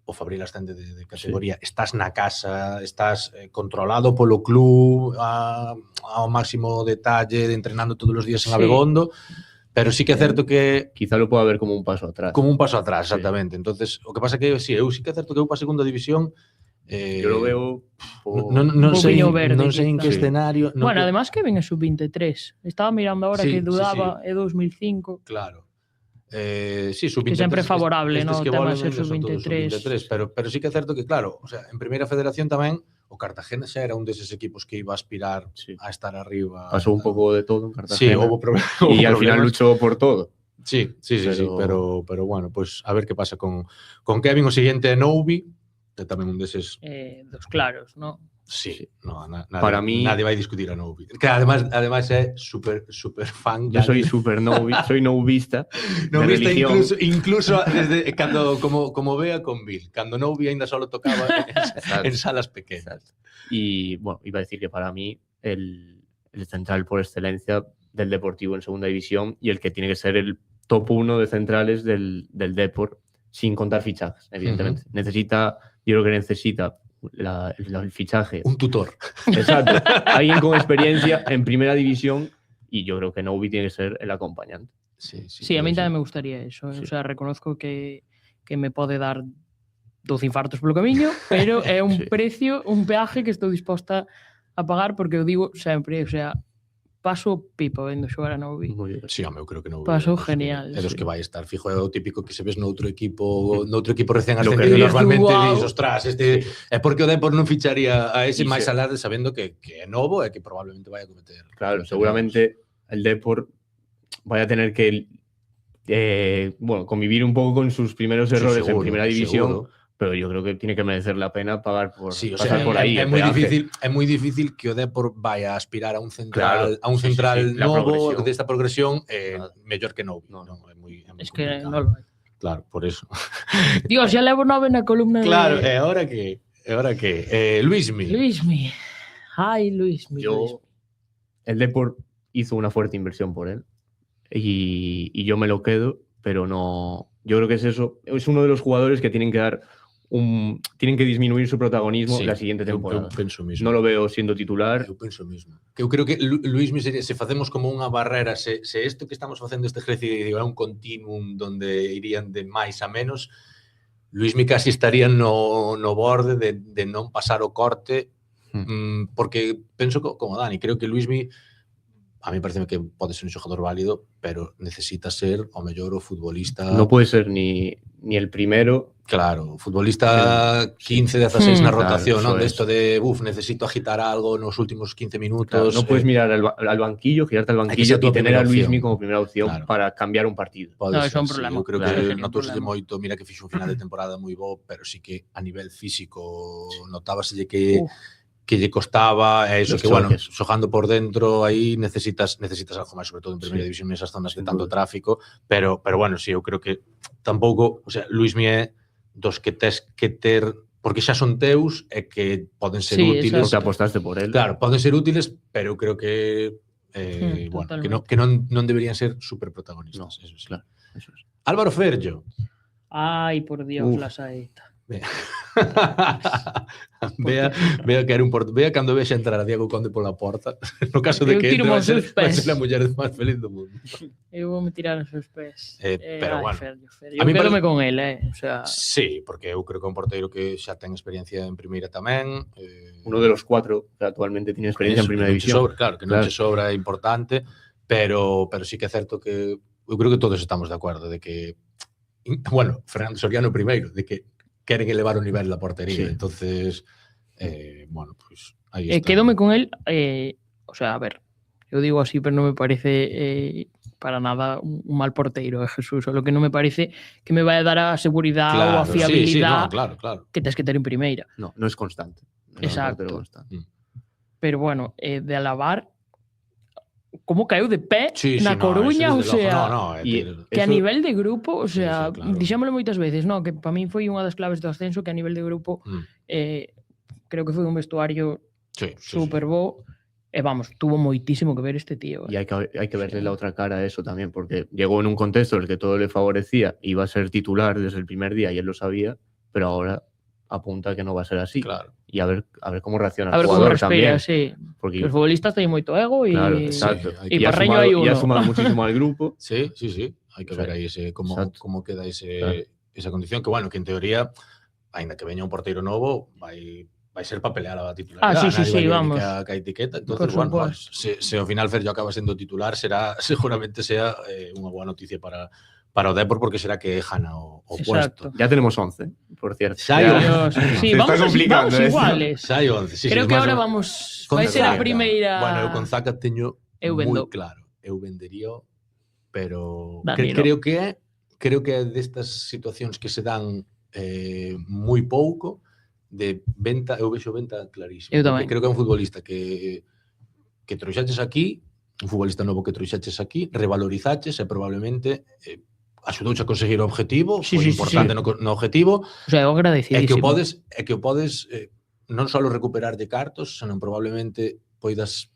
o Fabril ascende de categoría. Sí. Estás na casa, estás controlado polo club ao máximo detalle, entrenando todos os días en Abegondo, pero sí que é certo que... Quizá lo pueda ver como un paso atrás. Como un paso atrás, exactamente. Sí. Entonces, o que pasa que sí que é certo que eu para a segunda división yo lo veo non sei en que escenario. Bueno, además que ven a sub-23. Estaba mirando ahora que dudaba é 2005. Claro. Sub-23. Que sempre é favorable, ¿no? O tema de ser sub-23. Pero sí que é certo que, claro, o sea, en primeira federación tamén o Cartagena xa era un deses equipos que iba a aspirar a estar arriba. Pasou un pouco de todo en Cartagena. Sí, houve problemas. E al final luchou por todo. Sí, pero bueno, pues a ver que pasa con Kevin. O siguiente é Noubi, que tamén un deses... dos claros, ¿no? Sí. No, para mí nadie vai discutir a Noubi. Que además é super fan. Yo soy super Noubi, soy noubista. Noubista incluso desde cando como vea con Bill, cando Noubi ainda solo tocaba en salas pequeñas. Y bueno, iba a decir que para mí el central por excelencia del Deportivo en segunda división y el que tiene que ser el top 1 de centrales del Depor, sin contar fichajes, evidentemente. Yo creo que necesita el fichaje. Un tutor. Exacto. Alguien con experiencia en primera división y yo creo que Noubi tiene que ser el acompañante. Sí, a mí también me gustaría eso. Sí. O sea, reconozco que me pode dar 12 infartos polo camiño, pero é un precio, un peaje que estou disposta a pagar porque eu digo sempre, o sea, paso pipa vendo xogar a Noubi. Sí, eu creo que Noubi. Paso genial. É dos que vai estar fijo, é o típico que se ves noutro equipo recén ascendido, normalmente dis, ostras, é porque o Depor non ficharía a ese máis alá de sabendo que é novo e que probablemente vai a cometer. Claro, seguramente el Depor vai a tener que convivir un pouco con sus primeros errores en primera división. Seguro. Pero yo creo que tiene que merecer la pena pagar por pasar por ahí. É moi difícil que o Depor vaya a aspirar a un central, novo desta progresión mellor que Noubi. No, é moi que non lo hai. Claro, por eso. Dios, xa levo 9 na columna. Claro, é ahora que Luismi. Ay, Luismi. El Depor hizo una fuerte inversión por él y yo me lo quedo, pero no. Yo creo que es eso. Es uno de los jugadores que tienen que disminuir su protagonismo la siguiente temporada. Eu penso mismo. No lo veo siendo titular. Eu penso mismo. Eu creo que Luismi sería, se facemos como unha barrera, se isto que estamos facendo este ejercicio é un continuum donde irían de máis a menos, Luismi casi estaría no borde de non pasar o corte, porque penso como Dani, creo que Luismi a mí parece que pode ser un xogador válido, pero necesita ser o mellor o futbolista... No puede ser ni el primero... Claro, futbolista 15-16 na rotación, claro, non? Desto de, necesito agitar algo nos últimos 15 minutos... Claro, no puedes mirar al banquillo, girarte al banquillo y tener a Luismi como primera opción para cambiar un partido. No, é un problema. Eu creo que notouselle moito, mira que fixo un final de temporada moi bo, pero sí que a nivel físico notábaselle que lle costaba, eso que, bueno, xogando por dentro aí necesitas algo máis, sobre todo en primeira división nesas zonas de tanto tráfico, pero bueno, sí, eu creo que tampouco, o sea, Luismi é dos que tes que ter, porque xa son teus e que poden ser útiles. Porque apostaste por él. Claro, poden ser útiles, pero eu creo que bueno, que non deberían ser superprotagonistas. No, eso sí. Claro, eso es. Álvaro Ferllo. Ay, por Dios, la saeta. Vea que era un vea cando vexa entrar a Diego Conde pola porta, no caso de que entre vai ser a muller máis feliz do mundo. Eu vou me tirar os seus pés. Pero bueno, eu quedome con el, o sea... Sí, porque eu creo que é un porteiro que xa ten experiencia en primeira tamén. Uno de los 4 que actualmente tiene experiencia en primeira división. Claro, que non che sobra é importante, pero sí que é certo que eu creo que todos estamos de acordo de que, bueno, Fernando Soriano primeiro, de que queren elevar o nivel da portería. Sí. Entonces, bueno, pues aí está. Quédome con él, o sea, a ver, yo digo así, pero no me parece para nada un mal porteiro, Jesús. Solo que non me parece que me vai a dar a seguridade ou a fiabilidade claro. que tens que ter en primeira. No es constante. Exacto. Pero bueno, de alabar, como caeu de pé na Coruña, o sea, que a nivel de grupo, o sea, dixémoslo moitas veces, no, que para min foi unha das claves do ascenso, que a nivel de grupo creo que foi un vestuario super bo, e vamos, tuvo moitísimo que ver este tío. Y hay que verle la otra cara a eso también, porque llegó en un contexto en el que todo le favorecía, iba a ser titular desde el primer día y él lo sabía, pero ahora apunta que no va a ser así. Claro. Y a ver cómo reacciona el jugador también. Sí. Porque los futbolistas tienen moito ego y, claro, exacto. Y Parreño hay uno. Y ha sumado muchísimo al grupo. Sí. Hay que ver ahí cómo queda esa condición, que bueno, que en teoría, ainda que veña un porteiro novo, vai ser para pelear a titularidade. Sí, vamos. Que etiqueta. Entonces, bueno, se ao final Ferllo acaba sendo titular, seguramente sea unha boa noticia para o Depor, porque será que gana o puesto. Ya tenemos 11, por cierto. Sí, vamos iguales. Xa hai 11. Sí, creo que ahora vamos... Vai ser a primeira... Bueno, eu con Zaka teño moi claro. Eu vendería, pero creo que é destas situacións que se dan moi pouco de venta, eu vexo venta clarísimo. Eu tamén. Creo que é un futbolista que trouxaches aquí, un futbolista novo que trouxaches aquí, revalorizaches e probablemente axudouche a conseguir o objetivo, foi importante no objetivo. O sea, eu agradecidísimo. É que o podes non só recuperar de cartos, senón probablemente poidas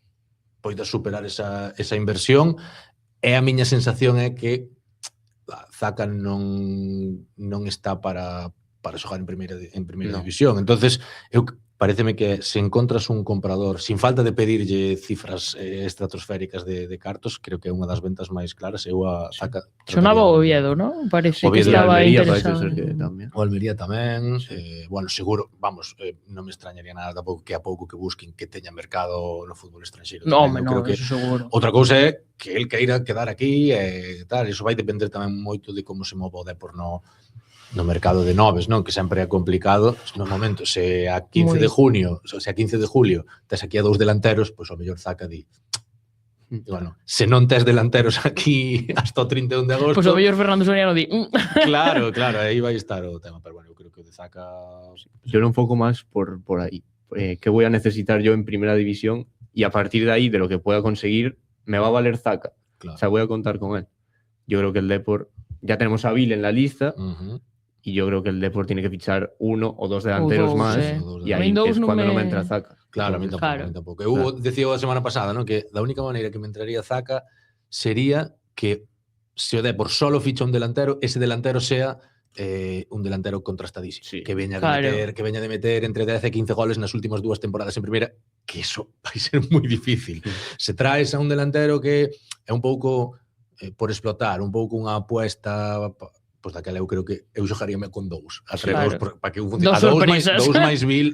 superar esa inversión. E a miña sensación é que Zaka non está para xogar en primeira división. Entonces, pareceme que se encontras un comprador sin falta de pedirlle cifras estratosféricas de cartos, creo que é unha das ventas máis claras. Eu a Zaka... Sonaba o Oviedo, ¿no? Parece que estaba interesado. O Almería tamén. Bueno, seguro, vamos, non me extrañaría nada tampouco que a pouco que busquen que teña mercado no fútbol estranxeiro. No, eso seguro. Outra cousa é que el queira quedar aquí e tal, iso vai depender tamén moito de como se move o Depor no mercado de noves, non? Que sempre é complicado. No momento, se a 15 de junio, se a 15 de julio tes aquí a 2 delanteros, pois o mellor Zaka di. Bueno, se non tes delanteros aquí hasta o 31 de agosto... Pois o mellor Fernando Soriano di... Claro, aí vai estar o tema, pero bueno, eu creo que o de Zaka... Yo era un poco más por ahí. ¿Qué voy a necesitar yo en primera división? Y a partir de ahí, de lo que pueda conseguir, me va a valer Zaka. Claro. O sea, voy a contar con él. Yo creo que el Depor... Ya tenemos a Vil en la lista... Y yo creo que el Depor tiene que fichar 1 o 2 delanteros más. Y ahí es cuando no me entra Zaka. Claro, a mí tampoco. Eu decía a semana pasada, ¿no? Que la única maneira que me entraría Zaka sería que se o Depor solo ficha un delantero, ese delantero sea un delantero contrastadísimo. Que veña de meter entre 10 e 15 goles nas últimas 2 temporadas en primeira, que eso vai ser moi difícil. Se traes a un delantero que é un pouco por explotar, un pouco unha apuesta... Pois daquela eu creo que eu xogaríame con 2, a 3 para que un funcione.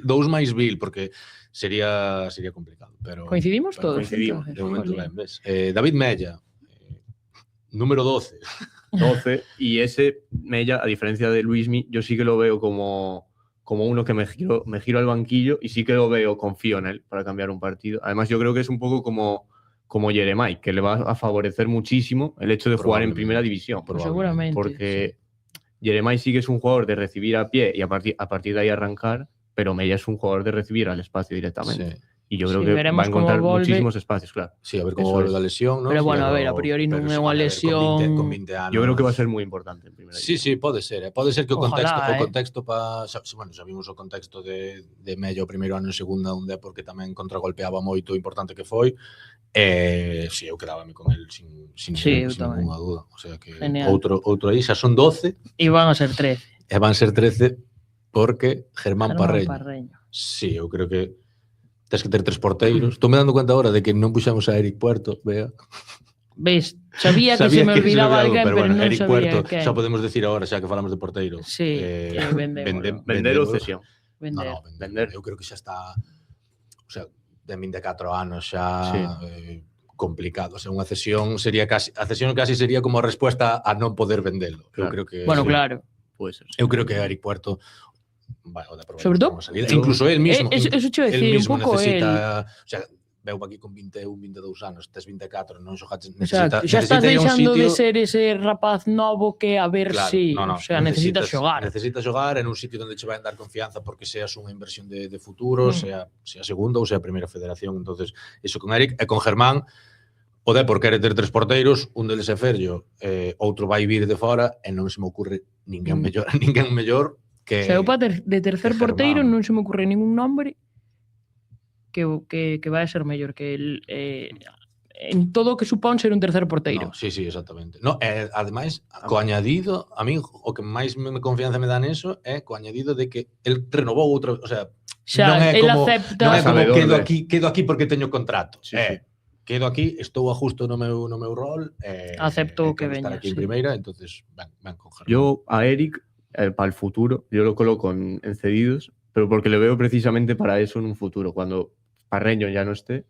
Dous máis Vil, porque sería complicado. Pero coincidimos todos. Coincidimos, de momento ben, ves. David Mella, número 12. 12, y ese Mella, a diferencia de Luismi, yo sí que lo veo como uno que me giro al banquillo y sí que lo veo, confío en él para cambiar un partido. Además, yo creo que es un poco como Jeremai, que le va a favorecer muchísimo el hecho de jugar en primera división. Seguramente. Porque Jeremai sí que es un jugador de recibir a pie y a partir de ahí arrancar, pero Mella es un jugador de recibir al espacio directamente. Sí. Y yo creo que va a encontrar muchísimos espacios, claro. Sí, a ver cómo vuelve la lesión, ¿no? Pero bueno, a ver, a priori non é unha lesión... Con 20 anos. Yo creo que va a ser muy importante en primera división. Sí, pode ser. Pode ser que o contexto para... Bueno, xa vimos o contexto de Mella o primeiro ano en segunda, un Depor que tamén contragolpeaba moito, importante que foi. Sí, eu quedábame con el sin ninguna duda. O sea que outro aí xa son 12. E van a ser 13. E van ser 13. porque Germán Parreño. Sí, eu creo que tens que ter 3 porteiros. Estou me dando cuenta agora de que non puxamos a Eric Puerto, vea. Ves, sabía que se me olvidaba alguén, pero bueno, non Eric sabía Puerto, que. Xa podemos decir agora, xa que falamos de porteiro. Sí, vender ou cesión? Vender. Eu creo que xa está, o sea, de 24 anos xa complicado. O sea, unha cesión sería casi, a cesión casi sería como a respuesta a non poder vendelo. Claro. Eu creo que bueno, claro. Puede ser. Eu creo que Eric Puerto sobre todo, incluso él mismo, eso che decir, él mismo un pouco necesita, o sea, veu aquí con 21, 22 anos, tes 24, non xogaches, necesita xa estás deixando de ser ese rapaz novo que a ver si, o sea, necesitas xogar. Necesitas xogar en un sitio onde che vai dar confianza porque seas unha inversión de futuro, sea segunda ou sea primeira federación. Entonces, iso con Eric e con Germán, o Depor quere ter 3 porteiros, un deles é Ferllo, outro vai vir de fora e non se me ocurre ninguén mellor que... O sea, eu de tercer porteiro non se me ocurre ningún nombre que vai a ser mellor que el en todo o que supón ser un tercer porteiro. No, sí, exactamente. No, ademais, co añadido, a mí o que máis me confianza me dá neso é co añadido de que el renovou outro, o sea, xa, non é como, acepta, non é como quedo aquí porque teño contrato. Sí. Quedo aquí, estou a justo no meu rol, acepto que veña, estar aquí en primeira, entonces ven con Germán. Yo a Eric, para el futuro, yo lo coloco en cedidos, pero porque le veo precisamente para eso en un futuro, cuando Parreño ya no esté,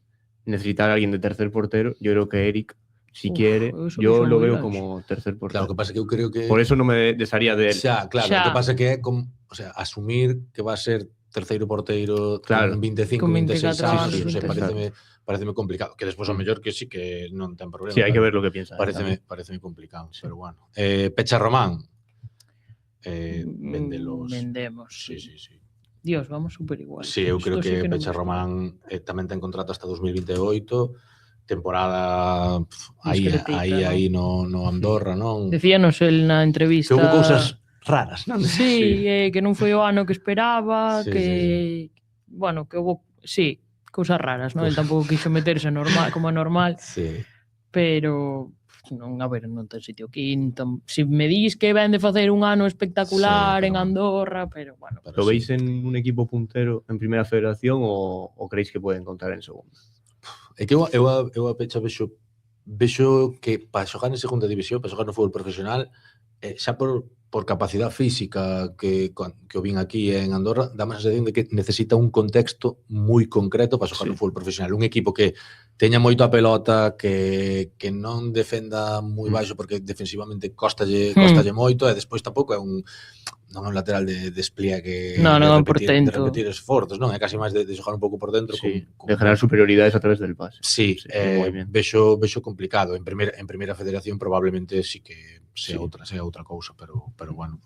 necesitar a alguien de tercer portero, yo creo que Eric, si quiere, yo lo veo como tercer portero. Claro, lo que pasa es que yo creo que... Por eso no me desharía de él. Xa, claro, xa. Lo que pasa é que é como, o sea, asumir que va a ser terceiro porteiro claro, con 25, con 26 anos, anos, o sea, pareceme complicado, que despois ao mellor que sí que non ten problema. Sí, hai que ver lo que piensa. Pareceme complicado, sí. Pero bueno. Pecha Román, vendemos. Sí. Dios, vamos super igual. Sí, eu creo que Pecha Román tamén ten contrato hasta 2028, temporada aí no Andorra, non? Decíanos el na entrevista... Que houve cousas raras, non? Sí, que non foi o ano que esperaba, bueno, que houve, cousas raras, non? El tampouco quixo meterse como normal, pero... non, a ver, non ten sitio aquí. Si me dis que ven de facer un ano espectacular en Andorra, pero bueno. ¿Lo veis en un equipo puntero en primera federación o creéis que pueden contar en segunda? É que eu a Pecha vexo que para xogar en segunda división, para xogar no fútbol profesional, xa por capacidade física que o vin aquí en Andorra, dá máis a sensación de que necesita un contexto moi concreto para xogar no fútbol profesional. Un equipo que teña moito a pelota, que non defenda moi baixo porque defensivamente costalle moito e despois tampouco é un lateral de despliegue de repetir esforzos, non? É casi máis de xogar un pouco por dentro. De generar superioridades a través del pase. Sí, vexo complicado. En primeira federación probablemente sí que sea outra cousa, pero bueno.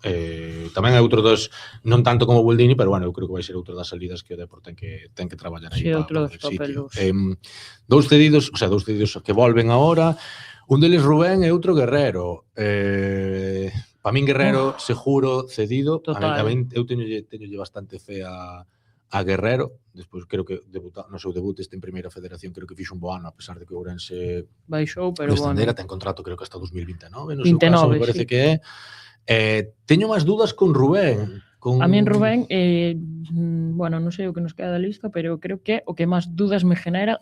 Tamén hai outro dos, non tanto como Buldini, pero bueno, eu creo que vai ser outro das salidas que o Depor ten que traballar aí. Sí, outro dos papelos. Dous cedidos que volven agora, un deles Rubén e outro Guerrero. Para min Guerrero seguro cedido. A min eu teñolle bastante fe a Guerrero. Despois creo que no seu debut en primeira federación creo que fixo un bo ano, a pesar de que o Ourense baixou, pero bueno. Ten contrato creo que hasta 2029, no seu caso me parece que é. Teño máis dúdas con Rubén. A mí en Rubén, bueno, non sei o que nos queda da lista, pero creo que o que máis dúdas me genera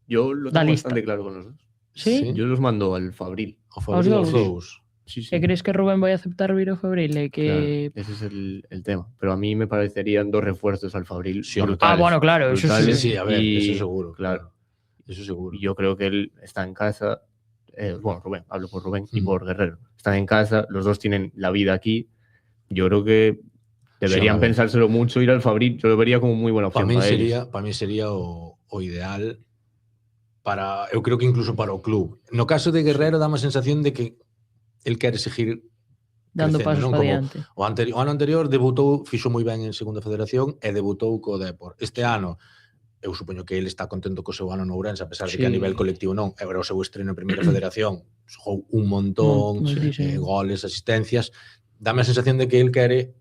yo lo tengo bastante claro con los dos. ¿Sí? Yo los mando al Fabril. Aos dous. Sí. ¿E crees que Rubén vai aceptar vir ao Fabril? Claro, ese es el tema. Pero a mí me parecerían dos refuerzos al Fabril brutales. Bueno, claro. Brutales, eso sí. A ver, eso seguro. Claro. Eso seguro. Y yo creo que él está en casa. Bueno, Rubén, hablo por Rubén y por Guerrero. Están en casa, los dos tienen la vida aquí. Yo creo que deberían pensárselo mucho, ir al Fabril. Yo lo vería como muy buena opción para mí sería o ideal eu creo que incluso para o club. No caso de Guerrero dá má sensación de que el quere seguir dando pasos para diante. O ano anterior debutou, fixo moi ben en segunda federación e debutou co Depor. Este ano, eu supoño que ele está contento co seu ano no Ourense, a pesar de que a nivel colectivo non. Era o seu estreno en primeira federación, xogou un montón, goles, asistencias. Dame a sensación de que el quere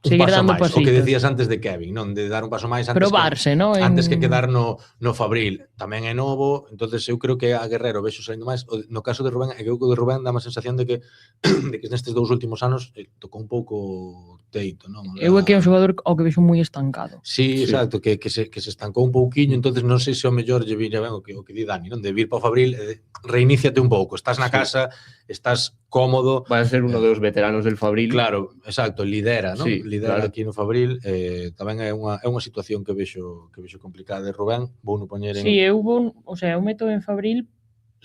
seguir dando pasitos. O que decías antes de Kevin, non? De dar un paso máis antes probarse, non? Antes que quedar no Fabril. Tamén é novo, entonces eu creo que a Guerrero vexo saindo máis. No caso de Rubén, é que o de Rubén dá má sensación de que nestes 2 últimos anos tocou un pouco teito, non? Eu é que é un xogador ao que vexo moi estancado. Sí, exacto, que se estancou un pouquiño, entonces non sei se o mellor lle viña ben o que di Dani, non? De vir para o Fabril, reiníciate un pouco, estás na casa, estás cómodo. Va a ser uno dos veteranos del Fabril. Claro, exacto, lidera, non? Sí, lidera claro. aquí no Fabril, tamén é unha situación que vexo complicada de Rubén, vou no poñer en... Sí, eu meto en Fabril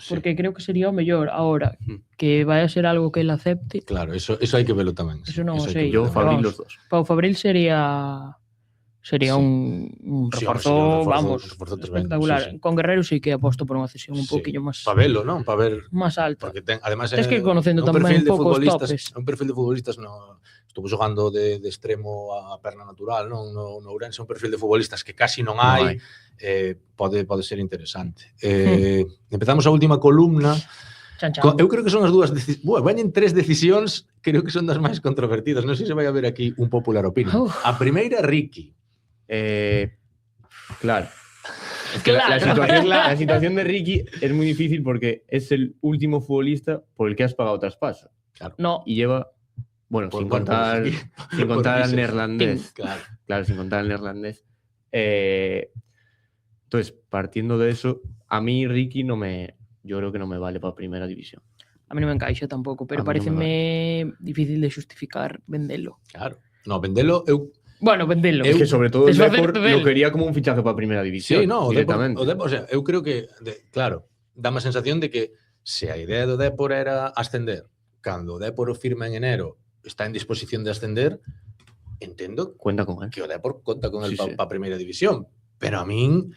porque creo que sería o mellor ahora, que vai a ser algo que ele acepte. Claro, eso hai que velo tamén. Eso non o sei. Yo Fabril los dos. Para o Fabril sería un reforzo, vamos, espectacular. Con Guerrero sí que aposto por unha cesión un poquinho máis... Para velo, non? Para ver... Máis alta. Porque además es que conocendo tamén un pouco os topes. Un perfil de futbolistas estuvo xogando de extremo a perna natural, non? No Ourense, un perfil de futbolistas que casi non hai. Pode ser interesante. Empezamos a última columna. Eu creo que son as dúas veñen 3 decisións, creo que son das máis controvertidas. Non sei se vai haber aquí un popular opinion. A primeira, Ricky. Claro. Es que la situación de Ricky es muy difícil porque es el último futbolista por el que has pagado traspaso. Claro. No. Y lleva, bueno, sin contar al neerlandés. Claro, sin contar al neerlandés. Entonces, partiendo de eso, a mí Ricky yo creo que no me vale para primera división. A mí no me encaixa tampouco, pero pareceme difícil de justificar vendelo. Claro. No, vendelo... Bueno, vendelo. Es que sobre todo el Depor lo quería como un fichaje para primera división. Sí, no, directamente. O sea, eu creo que, claro, dá má sensación de que se a idea do Depor era ascender, cando o Depor o firma en enero, está en disposición de ascender, entendo cuenta con él. Que o Depor conta con él para primera división. Pero a min...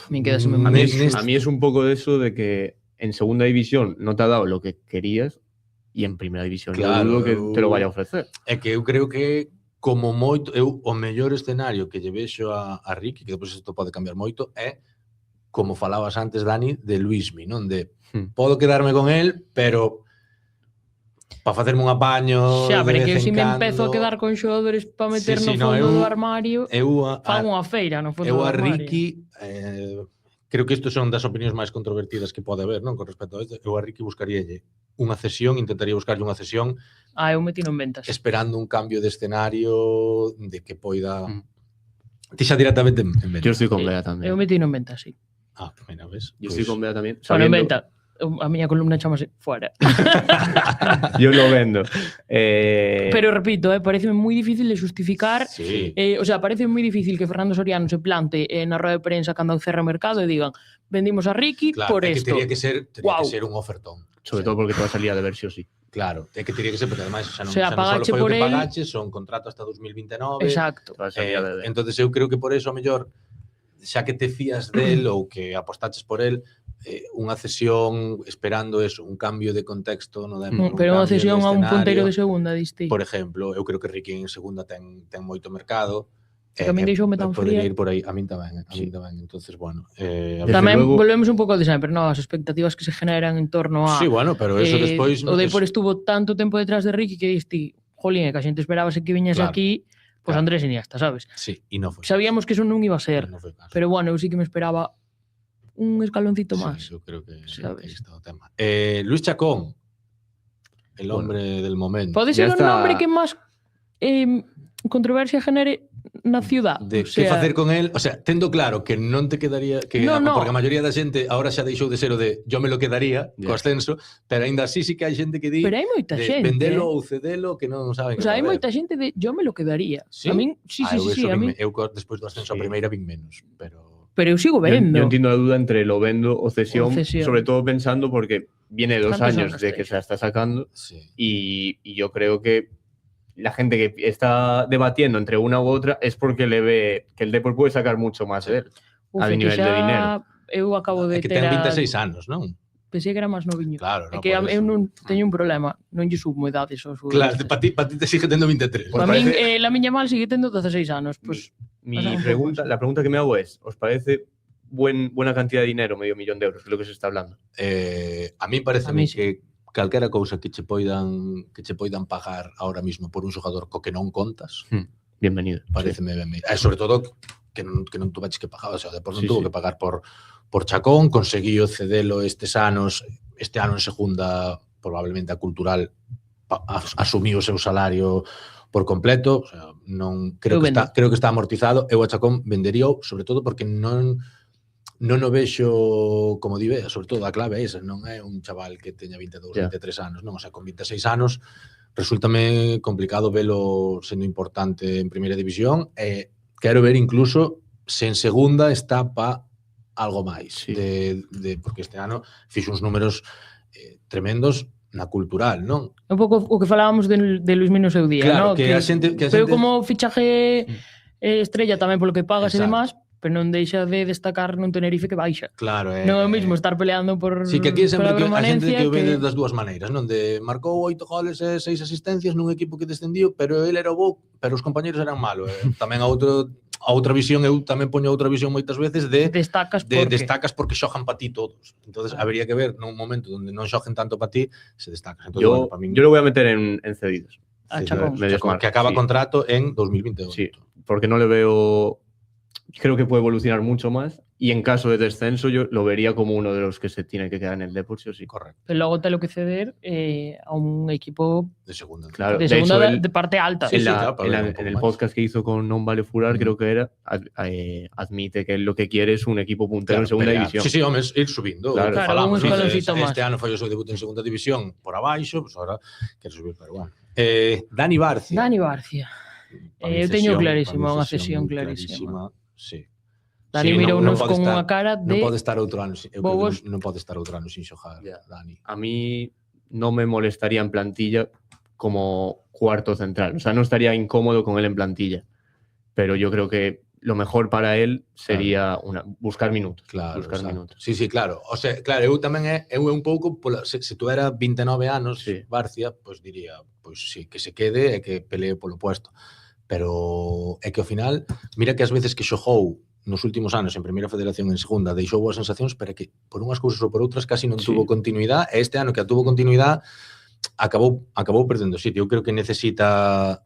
A mí es un poco de eso de que en segunda división no te ha dado lo que querías y en primera división claro, no que te lo vaya a ofrecer. É que eu creo que como moito, o mellor escenario que lle vexo a Ricky, que depois isto pode cambiar moito, é como falabas antes, Dani, de Luismi, non? De podo quedarme con él, pero para facerme un apaño xa, pero que se me empezo a quedar con xogadores para meter no fondo do armario, fan unha feira no fondo do armario. Eu a Ricky, creo que isto son das opinións máis controvertidas que pode haber, non? Con respecto a isto, eu a Ricky buscaríalle unha cesión, intentaría buscarlle unha cesión. Eu metino en ventas. Esperando un cambio de escenario de que poida... Ti xa directamente en ventas. Yo estoy con Bea tamén. Eu metino en ventas, sí. Mira, ves? Yo estoy con Bea tamén. Bueno, en venta. A miña columna chamase Fuera. Yo lo vendo. Pero repito, pareceme moi difícil de justificar. Sí. O sea, parece moi difícil que Fernando Soriano se plante na roda de prensa cando cerra o mercado e digan vendimos a Ricky por esto. Claro, que teria que ser un ofertón. Sobre todo porque te va a salir a deber sí o sí. Claro, é que teria que ser, porque además xa non pagache só foi o que por pagache, son contrato hasta 2029. Exacto. Entonces eu creo que por eso, a mellor, xa que te fías del ou que apostaches por el, unha cesión esperando eso, un cambio de contexto, no Depor, pero unha cesión a un punteiro de segunda, diste. Por exemplo, eu creo que Ricky en segunda ten moito mercado. Que a min deixoume tan fría. Ir por aí, a min tamén, entonces, bueno. Tamén volvemos un pouco de sempre, non? As expectativas que se generan en torno a... Sí, bueno, pero eso despois... O Depor estuvo tanto tempo detrás de Ricky que diste, jolín, que a xente esperábase que viñese aquí, pues Andrés Iniesta, sabes? Sí, e non foi. Sabíamos que eso non iba a ser, pero bueno, eu sí que me esperaba un escaloncito máis. Sí, eu creo que aí está o tema. Luis Chacón, el hombre del momento. Pode ser un nombre que máis controversia genere na ciudad. Que facer con él, o sea, tendo claro que non te quedaría, que porque a maioría da xente agora xa deixou de ser o de yo me lo quedaría, co ascenso, pero aínda así sí que hai xente que di pero hai moita xente, vendelo ou cedelo que non saben. O sea, hai moita xente de yo me lo quedaría. ¿Sí? A min, sí, a min. Eu despois do ascenso a primeira vin menos, pero eu sigo vendo. Yo entiendo la duda entre lo vendo o cesión, sobre todo pensando porque viene 2 años de que se la está sacando y yo creo que la gente que está debatiendo entre una u otra es porque le ve que el Depor puede sacar mucho más de él a nivel de dinero. Eu acabo de ter... que ten 26 anos, non? Pensei que era máis noviño. Claro, é que eu non teño un problema, non lle sumo edades aos futbolistas. Claro, para ti te sigue tendo 23. Para min, la miña mal sigue tendo 16 anos. Pues, la pregunta que me hago es, ¿os parece buena cantidad de dinero, $500,000 euros, es lo que se está hablando? A mí parece que calquera cousa que che poidan pagar ahora mismo por un xogador co que non contas, bienvenido. Pareceme ben. Sobre todo que non tuveches que pagar, o sea, depois non tuvo que pagar por Chacón, conseguiu cedelo estes anos, este ano en segunda, probablemente a Cultural asumiu o seu salario por completo, o sea, non creo que está amortizado. Eu a Chacón venderíao, sobre todo porque non o vexo, como di Bea, sobre todo a clave é esa, non é un chaval que teña 22, 23 anos, non, o sea, con 26 anos resúltame complicado velo sendo importante en primeira división, e quero ver incluso se en segunda está pa algo máis, porque este ano fixo uns números tremendos na Cultural, non? Un pouco o que falábamos de Luismi no seu día, claro, non? Que a xente pero como fichaje estrella tamén polo que pagas e demás, pero non deixa de destacar nun Tenerife que baixa. Claro, non é o mismo estar peleando por sí, que aquí sempre que a xente que o ve que... das dúas maneiras, non? De marcou 8 goles e 6 asistencias nun equipo que descendiu, pero ele era o bo, pero os compañeros eran malos. Tamén a outra visión, eu tamén poño outra visión moitas veces de destacas porque xogan pa ti todos. Entonces habría que ver nun momento onde non xogen tanto pa ti, se destacas. Entonces, yo lo voy a meter en cedidos. Chacón, que acaba contrato en 2028. Sí, porque no le veo... Creo que puede evolucionar mucho más y en caso de descenso yo lo vería como uno de los que se tiene que quedar en el Depor, sí o sí. Correcto. Pero luego te lo que ceder a un equipo de segunda. Claro, de segunda de parte alta. En el podcast que hizo con Non Vale Furar, creo que era, admite que lo que quiere es un equipo puntero en segunda división. Sí, hombre, ir subindo. Claro, falamos, este ano foi o seu debut en segunda división por abaixo, pues ahora quere subir, pero bueno. Dani Barcia. Eu teño clarísima, unha cesión clarísima. Sí. Dani mirounos con unha cara de... Non pode estar outro ano sin xogar, Dani. A mí no me molestaría en plantilla como cuarto central. O sea, no estaría incómodo con él en plantilla. Pero yo creo que lo mejor para él sería buscar minutos. Claro, minutos. Sí, claro. O sea, claro, eu tamén é un pouco, se tu era 29 anos, Barcia, pois diría, pois sí, que se quede e que pelee polo puesto. Pero é que ao final, mira que as veces que xogou nos últimos anos en Primeira Federación en Segunda deixou boas sensacións, pero que por unhas cousas ou por outras casi non tuvo continuidade, e este ano que a tuvo continuidade acabou perdendo sitio. Eu creo que necesita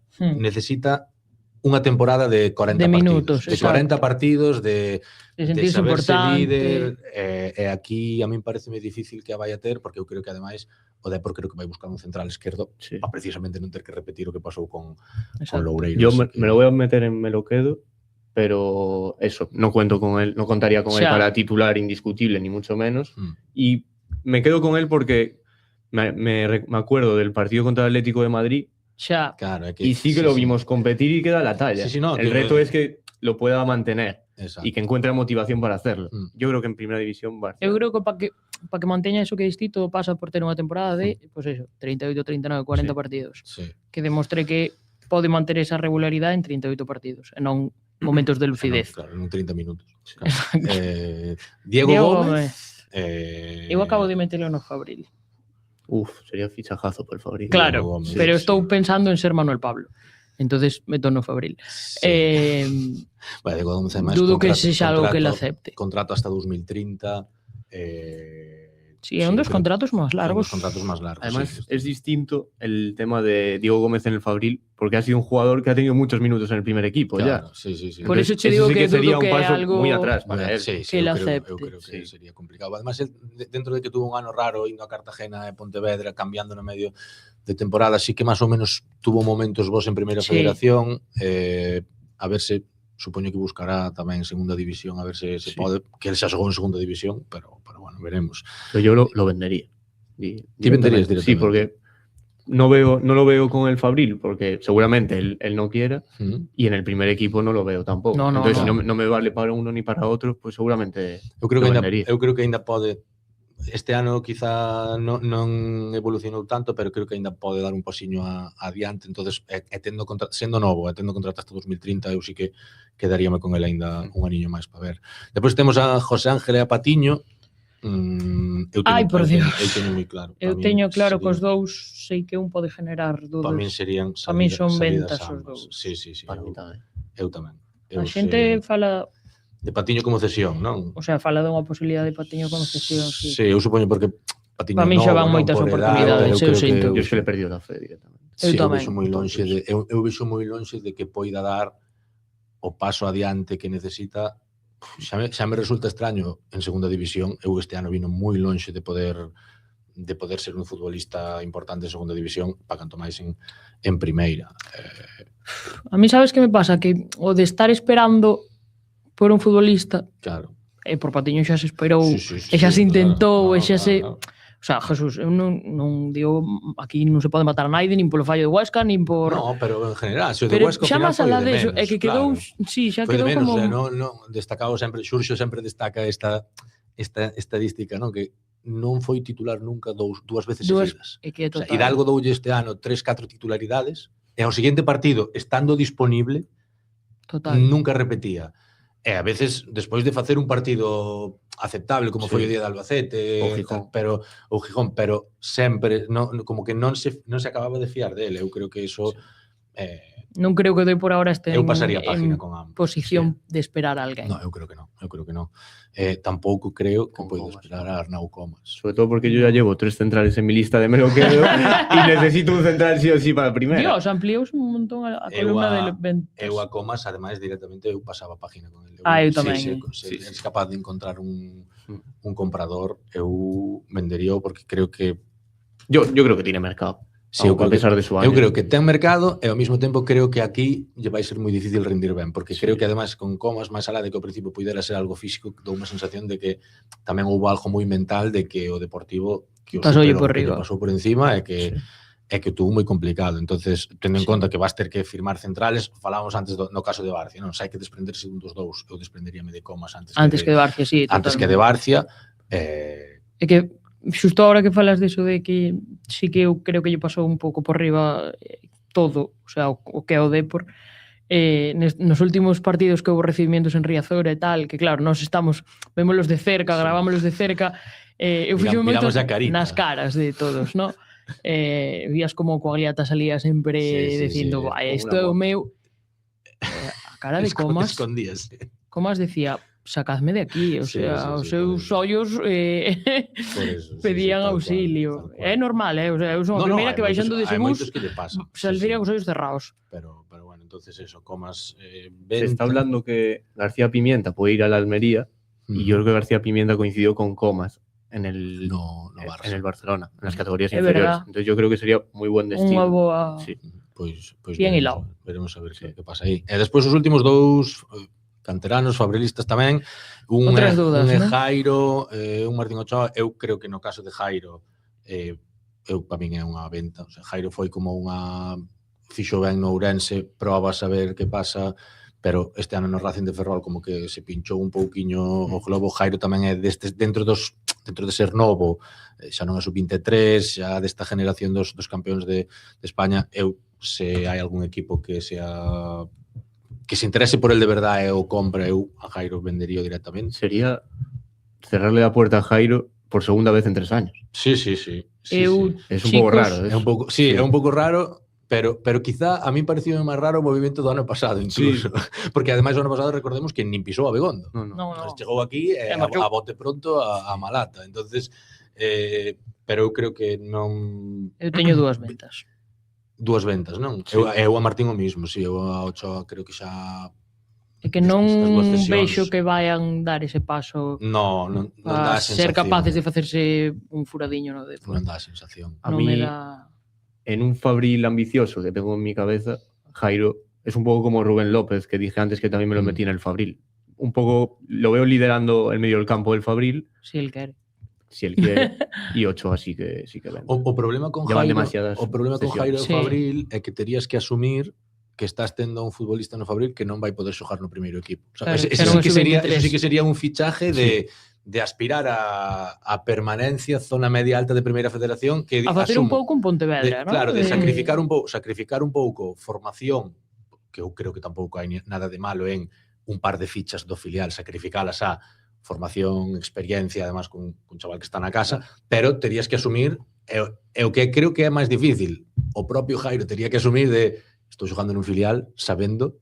unha temporada de 40 minutos, de 40 partidos, de sentirse saberse líder, e aquí a min pareceme difícil que a vai a ter, porque eu creo que ademais o Depor creo que vai buscar un central esquerdo para precisamente non ter que repetir o que pasou con Loureiros. Yo me lo voy a meter en me lo quedo, pero eso, no cuento con él, no contaría con él para titular indiscutible, ni mucho menos. Y me quedo con él porque me acuerdo del partido contra el Atlético de Madrid. Claro, y sí que lo vimos competir y queda la talla. El reto es que lo pueda mantener. Exacto. Y que encuentre motivación para hacerlo. Yo creo que en Primera División va. Yo creo que para que manteña eso que diste, todo pasa por ter unha temporada de, pues eso, 38, 39, 40 partidos. Que demostre que pode manter esa regularidade en 38 partidos, e non momentos de lucidez. Claro, en 30 minutos. Claro. Diego Gómez. Eu acabo de meterlo no Fabril. Sería fichajazo por Fabril. Claro, Gómez, pero estou pensando en ser Manuel Pablo. Entonces meto no Fabril. Bueno, Diego Gómez además, dudo que sexa algo que ele acepte. Contrato hasta 2030. Sí, é un dos contratos máis largos. Además, es distinto el tema de Diego Gómez en el Fabril, porque ha sido un jugador que ha tenido muchos minutos en el primer equipo. Claro, ya. Sí. Por eso te digo que sería un que paso algo muy atrás para él. Que él acepte. Eu creo que sería complicado. Además, él, dentro de que tuvo un ano raro indo a Cartagena e Pontevedra, cambiando no medio de temporada, sí que máis ou menos tuvo momentos vos en Primeira Federación. A ver se supoño que buscará tamén en Segunda División, a ver se pode, que él xa xogou en Segunda División, pero bueno, veremos. Pero yo lo vendería. ¿Ti venderías directamente? Sí, porque no lo veo con el Fabril, porque seguramente él no quiera, y en el primer equipo no lo veo tampoco. Entonces, si no me vale para uno ni para otro, pues seguramente eu creo que ainda pode. Este ano quizá non evolucionou tanto, pero creo que ainda pode dar un pasiño adiante. Entonces, sendo novo, tendo contrato hasta 2030, eu sí que quedaríame con ele ainda un aniño máis para ver. Depois temos a José Ángel e a Patiño. Por Dios. Eu teño moi claro. Eu teño claro que os dous sei que un pode generar dúdas. Para min serían son ventas os dous. Sí. Para mí tamén. Eu tamén. A xente fala de Patiño como cesión, non? O sea, fala dunha posibilidade de Patiño como cesión, sí. Sí, eu supoño porque Para mí xa van moitas oportunidades, eu sinto. Eu xa le perdido a fe directamente. Sí, eu vexo moi lonxe de que poida dar o paso adiante que necesita. Xa me resulta extraño en segunda división. Eu este ano vino moi lonxe de poder ser un futbolista importante en segunda división, para canto máis en primeira. A mí sabes que me pasa? Que o de estar esperando por un futbolista, claro, por Patiño xa se esperou, e xa se intentou, e xa se... O sea, Jesús, eu non digo, aquí non se pode matar a naide, nin polo fallo de Huesca, nin por... No, pero en general, se o de Huesca ao final foi de menos. É que quedou, sí, xa quedou como... Non, destacado sempre, Xurxo sempre destaca esta estadística, non? Que non foi titular nunca dúas veces seguidas. Hidalgo doulle este ano 3-4 titularidades, e ao seguinte partido, estando disponible, nunca repetía. E a veces, despois de facer un partido aceptable, como foi o día de Albacete, o Gijón, pero sempre, como que non se acababa de fiar dele. Eu creo que iso... Non creo que por ahora este eu pasaría página con ambos. Posición de esperar a alguén. No, eu creo que non. Tampouco creo que poida esperar a Arnau Comas. Sobre todo porque yo ya llevo 3 centrales en mi lista de me lo quedo y necesito un central sí o sí para a primeira. Dios, ampliouse un montón a columna de ventas. Eu a Comas, ademais, directamente eu pasaba página con ele. Eu tamén. Se eres capaz de encontrar un comprador, eu vendería porque creo que... Yo creo que tiene mercado. Sí, a pesar de su año. Eu creo que ten mercado e ao mesmo tempo creo que aquí lle vai ser moi difícil rendir ben, porque creo que ademais con Comas, máis alá de que ao principio pudera ser algo físico, dou unha sensación de que tamén houve algo moi mental de que o Deportivo que pasou por encima e que tuvo moi complicado. Entonces, tendo en conta que vas ter que firmar centrales, falábamos antes no caso de Barcia, non? Se hai que desprenderse un dos dous, eu desprenderíame de Comas antes que de Barcia, sí, antes que de Barcia. É que xusto agora que falas diso de que sí que eu creo que lle pasou un pouco por riba todo, o sea, o que é o Depor, nos últimos partidos que houve recibimientos en Riazor e tal, que claro, nós vémolos de cerca, gravámolos de cerca, eu fixo moito nas caras de todos, ¿no? Vías como Coagliata salía sempre dicindo, vai, isto é o meu... A cara de Comas... Comas decía... sacadme de aquí, o sea, os seus ollos pedían auxilio. É normal, o sea, eu son a primeira que baixando dese bus saldría cos ollos cerrados. Pero bueno, entonces eso, Comas... Se está hablando que García Pimienta puede ir a la Almería y yo creo que García Pimienta coincidió con Comas en el Barcelona, en las categorías inferiores. Entonces yo creo que sería muy buen destino. Unha boa... Pois bien hilado. Veremos a ver que pasa aí. E despois os últimos dous... canteranos, fabrelistas tamén, un Jairo, un Martín Ochoa. Eu creo que no caso de Jairo, para min é unha venta. O sea, Jairo foi como unha... fixo ben no Ourense, probas a ver que pasa, pero este ano no Racing de Ferrol como que se pinchou un pouquiño o globo. Jairo tamén é destes, dentro de ser novo, xa non é sub-23, xa desta generación dos campeóns de España. Se hai algún equipo que se interese por el de verdade o compra, eu a Jairo vendería directamente. Sería cerrarle a puerta a Jairo por segunda vez en 3 años. Sí. Es un pouco raro. É un pouco raro, pero quizá a mí pareció máis raro o movimento do ano pasado, incluso. Porque ademais o ano pasado recordemos que nin pisou a Begondo. No. Chegou aquí a bote pronto a Malata. Entonces, pero eu creo que non... Eu teño 2 ventas. 2 ventas, non? Sí. Eu a Martín o mismo, sí, eu a Ochoa creo que xa... É que non vexo que vayan dar ese paso non dá a sensación. Ser capaces de facerse un furadiño no Depor. Non dá a sensación. A mí, en un Fabril ambicioso que tengo en mi cabeza, Jairo es un poco como Rubén López, que dije antes que también me lo metí en el Fabril. Un poco, lo veo liderando el medio del campo del Fabril. Si él quiere. Y Ochoa sí que vende. O problema con Jairo e Fabril é que terías que asumir que estás tendo un futbolista no Fabril que non vai poder xogar no primeiro equipo. O sea, eso sí que sería un fichaje de aspirar a permanencia zona media alta de Primeira Federación, que a facer un pouco un Pontevedra, ¿no? Claro, de sacrificar un pouco formación, que eu creo que tampouco hai nada de malo en un par de fichas do filial, sacrificalas a formación, experiencia, además con un chaval que está na casa, pero terías que asumir, o que creo que é máis difícil, o propio Jairo tería que asumir de estou xogando nun filial sabendo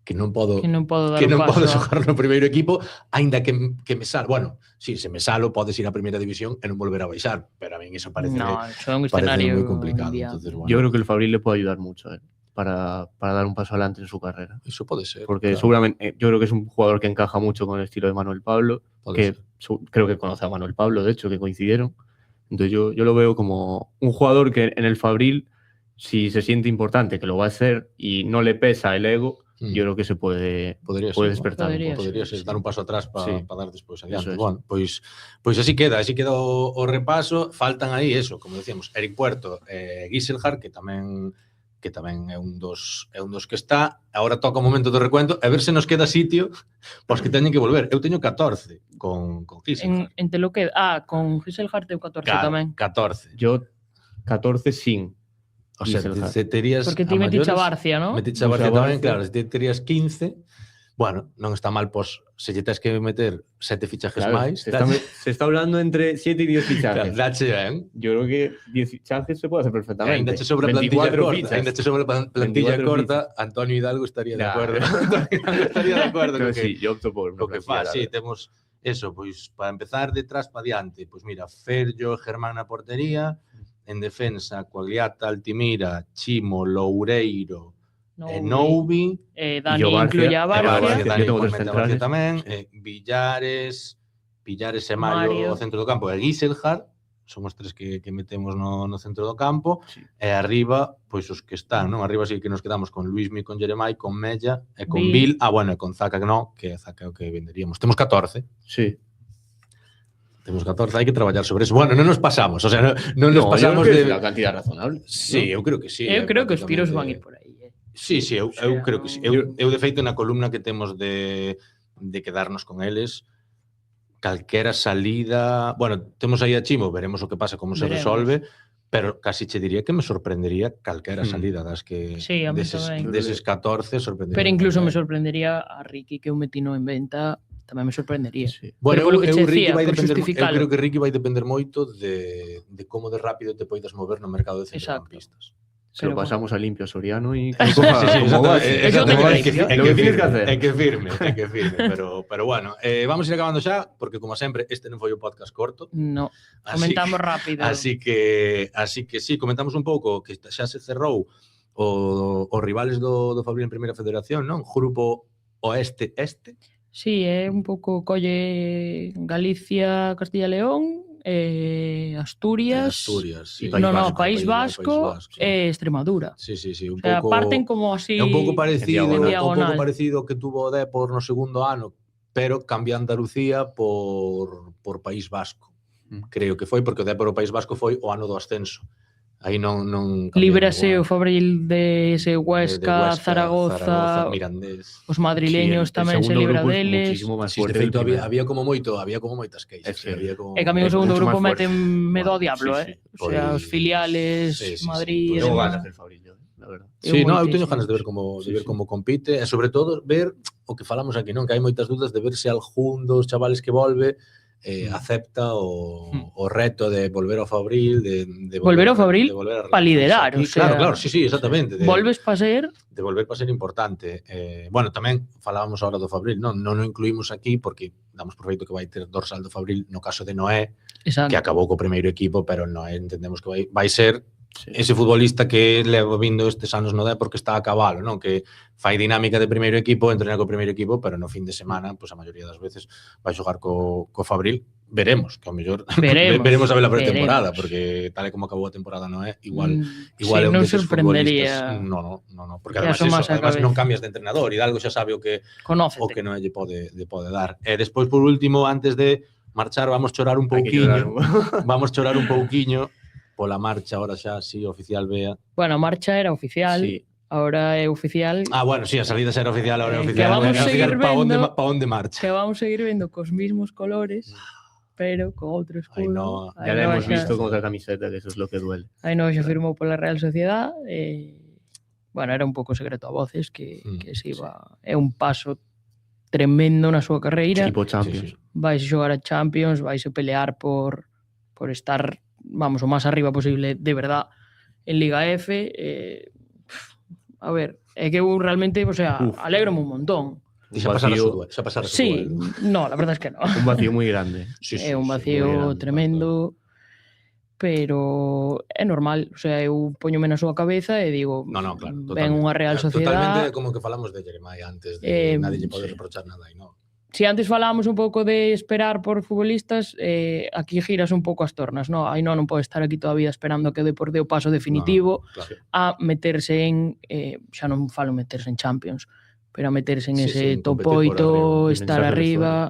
que non podo paso xogar no primeiro equipo, aínda que me salo. Bueno, si se me salo, podes ir a primeira división e non volver a baixar, pero a mí eso parece un escenario moi complicado. Entonces, bueno, yo creo que el Fabril le puede ayudar mucho para dar un paso adelante en su carrera. Eso puede ser. Porque seguramente, yo creo que es un jugador que encaja mucho con el estilo de Manuel Pablo, creo que conoce a Manuel Pablo, de hecho, que coincidieron. Entonces yo lo veo como un jugador que en el Fabril, si se siente importante, que lo va a hacer y no le pesa el ego, yo creo que se puede despertar. Podría ser, dar un paso atrás para dar despois adiante. Bueno, pois así queda o repaso. Faltan aí eso, como decíamos, Eric Puerto e Giselhard, que tamén é un dos que está. Agora toca o momento do recuento e ver se nos queda sitio pos que teñen que volver. Eu teño 14 con Giselhard. Entre lo que con Giselhard tengo 14 tamén. 14. Yo 14 sin. O sea, te terías porque ti metiche a Barcia, ¿no? Metiche a Barcia tamén, claro, se te terías 15, bueno, non está mal, pois se lle tens que meter 7 fichajes máis. Se está hablando entre 7 y 10 fichajes. Dache ben. Yo creo que 10 fichajes se puede hacer perfectamente. Ainda che sobre plantilla corta, Antonio Hidalgo estaría de acuerdo. Estaría de acuerdo. Pero sí, yo opto por lo que fa, sí, temos eso, pois para empezar detrás para diante, pois mira, Ferllo, Germán na portería. En defensa, Coagliata, Altimira, Chimo, Loureiro, Noubi, Dani incluye a Barcia. Dani tamén, Villares e Mario no centro do campo, e Giselhard, son os tres que metemos no centro do campo, e arriba, pois os que están, non? Arriba sí que nos quedamos con Luismi, con Jeremai, con Mella, e con Bill, e con Zaka, que Zaka é o que venderíamos. Temos 14. Sí. Temos 14, hai que traballar sobre eso. Bueno, non nos pasamos, o sea, non nos pasamos de la cantidad razonable. Sí, eu creo que sí. Eu creo que os tiros van ir por aí. Sí, eu creo que sí. Eu de feito na columna que temos de quedarnos con eles, calquera salida, bueno, temos aí a Chimo, veremos o que pasa, como se resolve, pero casi che diría que me sorprendería calquera salida das que deses 14 sorprendería. Pero incluso me sorprendería a Ricky, que eu metino en venta. Tamén me sorprendería. Sí. Bueno, eu creo que Ricky vai depender moito de como de rápido te poidas mover no mercado de centrocampistas. Se lo pasamos a limpio a Soriano y hay que firme, pero bueno, vamos a ir acabando xa, porque como sempre este non foi un podcast corto. No, comentamos rápido. Así que sí, comentamos un pouco que xa se cerrou os rivales do Fabril en Primeira Federación, non? Grupo Oeste-Este. Sí, é un pouco colle Galicia, Castilla e León, Asturias, sí. País Vasco e Extremadura. Sí, un pouco. Parten como así. É un pouco parecido ao que tuvo o Depor no segundo ano, pero cambia Andalucía por País Vasco. Creo que foi porque o Depor o País Vasco foi o ano do ascenso. Aí non líbrase o Fabril de Huesca, Zaragoza, Mirandés. Os madrileños tamén se libra deles. De feito, había como moitas queixas. E que a mí o segundo grupo meten medo ao diablo, O sea, os filiales, Madrid... Eu ganas del Fabril, la verdad. Sí, eu teño ganas de ver como compite, e sobre todo ver o que falamos aquí, non? Que hai moitas dudas de ver se algún dos chavales que volve acepta o reto de volver ao Fabril, de volver ao Fabril para liderar, o sea, claro, sí, exactamente. Volves para ser importante. Bueno, tamén falábamos ahora do Fabril, non o incluímos aquí porque damos por feito que vai ter dorsal do Fabril no caso de Noé, que acabou co primeiro equipo, pero Noé entendemos que vai ser ese futbolista que leva vindo estes anos no Depor porque está a cabalo, non? Que fai dinámica de primeiro equipo, entrena co primeiro equipo, pero no fin de semana, pues a maioría das veces vai xogar co Fabril. Veremos, que ao mellor veremos a ver a pretemporada, porque tal e como acabou a temporada igual é un deses futbolistas. No, porque además non cambias de entrenador, Hidalgo xa sabe o que non lle pode dar. E despois, por último, antes de marchar, vamos chorar un pouquiño pola marcha, ahora xa, sí, oficial Bea. Bueno, a marcha era oficial, ahora é oficial. Bueno, sí, a salida xa era oficial, ahora é oficial. Que vamos seguir vendo pa onde marcha. Que vamos seguir vendo cos mismos colores, pero con outro escudo. Ya la hemos visto con outra camiseta, que eso es lo que duele. Ainhoa xa firmou pola Real Sociedad, bueno, era un pouco secreto a voces que se iba... É un paso tremendo na súa carreira. Tipo Champions. Vais xogar a Champions, vais a pelear por estar... vamos, o máis arriba posible de verdad en Liga F, a ver, é que eu realmente, o sea, alégrome un montón. E xa pasara a súa. Sí, no, la verdad es que no. Un vacío moi grande. É un vacío tremendo, pero é normal, o sea, eu poñome na súa cabeza e digo, claro, ven unha Real Sociedade... Totalmente como que falamos de Jeremai antes, de nadie lle pode reprochar nada, e non. Si antes falábamos un pouco de esperar por futbolistas, aquí giras un pouco as tornas, no? Aí non pode estar aquí todavía esperando que o Depor dé o paso definitivo a meterse en, xa non falo meterse en Champions, pero a meterse en ese top 8, estar arriba.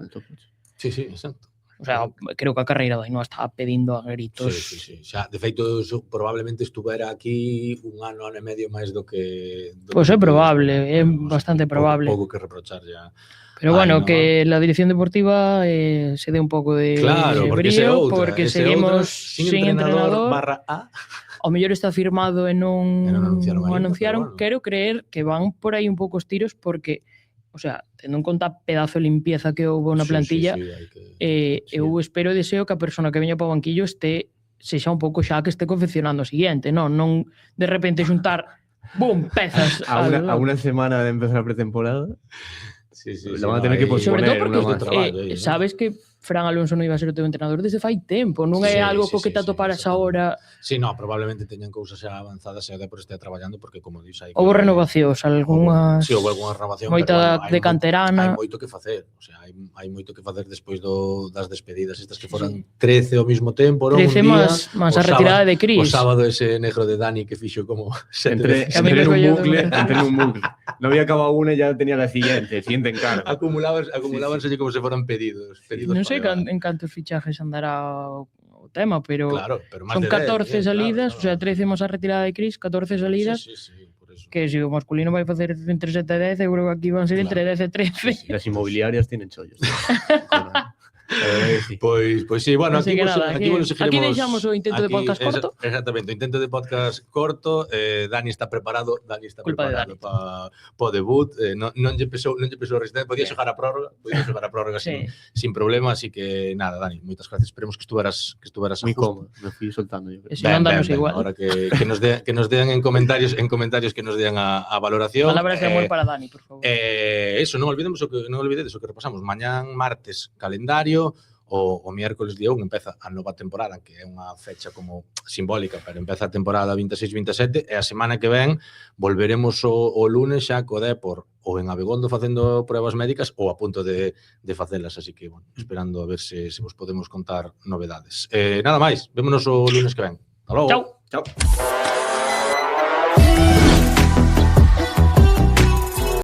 Sí, exacto. O sea, creo que a carreira da Ainhoa está pedindo a gritos. Sí. Xa, de feito, probablemente estuvera aquí un ano e medio máis do que... Pois é probable, é bastante probable. Pouco que reprochar ya. Pero bueno, que la dirección deportiva se dé un pouco de brío, porque seguimos sin entrenador /A. O mellor está firmado e non anunciaron. Quero creer que van por aí un pouco os tiros porque, o sea, tendo en conta a pedazo de limpieza que houve na plantilla, eu espero e deseo que a persona que veña para o banquillo sexa un pouco xa que este confeccionando o siguiente, non de repente xuntar, boom, pezas. A unha semana de empezar a pretemporada. Sí, lo van a tener que posponer. Sobre todo porque sabes que Fran Alonso non iba a ser o teu entrenador desde fai tempo, non é algo co que te atoparas agora. Sí, no, probablemente teñan cousas xa avanzadas e o Depor estea traballando porque, como dís, hai... Houve renovacións, algunhas... Sí, houve algunhas renovacións, moita de canterana. Hai moito que facer, o sea, hai moito que facer despois das despedidas estas que foran 13 ao mesmo tempo, non? 13 máis a retirada de Cris. O sábado ese negro de Dani que fixo como... Entre un bucle. Non había acabado unha e ya tenía la siguiente encargo. Acumulábanse como se foran pedidos. Non sei en cantos fichajes andará o tema, pero son 14 salidas, o sea, 13 máis a retirada de Cris, 14 salidas, que se o masculino vai facer entre 7 e 10, eu creo que aquí van ser entre 10 e 13. Las inmobiliarias tienen chollos. Pois sí, bueno, aquí deixamos o intento de podcast corto. Exactamente, o intento de podcast corto. Dani está preparado para o debut. Non lle pesou resistir, podía xogar a prórroga sin problema, así que nada, Dani, moitas gracias. Esperemos que estuveras moi cómodo, me fui soltando yo. Se non danos igual. Ahora que nos dean en comentarios que nos dean a valoración. Palabras de amor para Dani, por favor. Eso, non olvidedes o que repasamos. Mañán martes calendario. O miércoles día 1 empeza a nova temporada, que é unha fecha como simbólica, pero empeza a temporada 26-27 e a semana que ven volveremos o lunes xa co Depor ou en Abegondo facendo pruebas médicas ou a punto de facelas, así que, bueno, esperando a ver se vos podemos contar novedades. Nada máis, vémonos o lunes que ven. Hasta logo. Chao.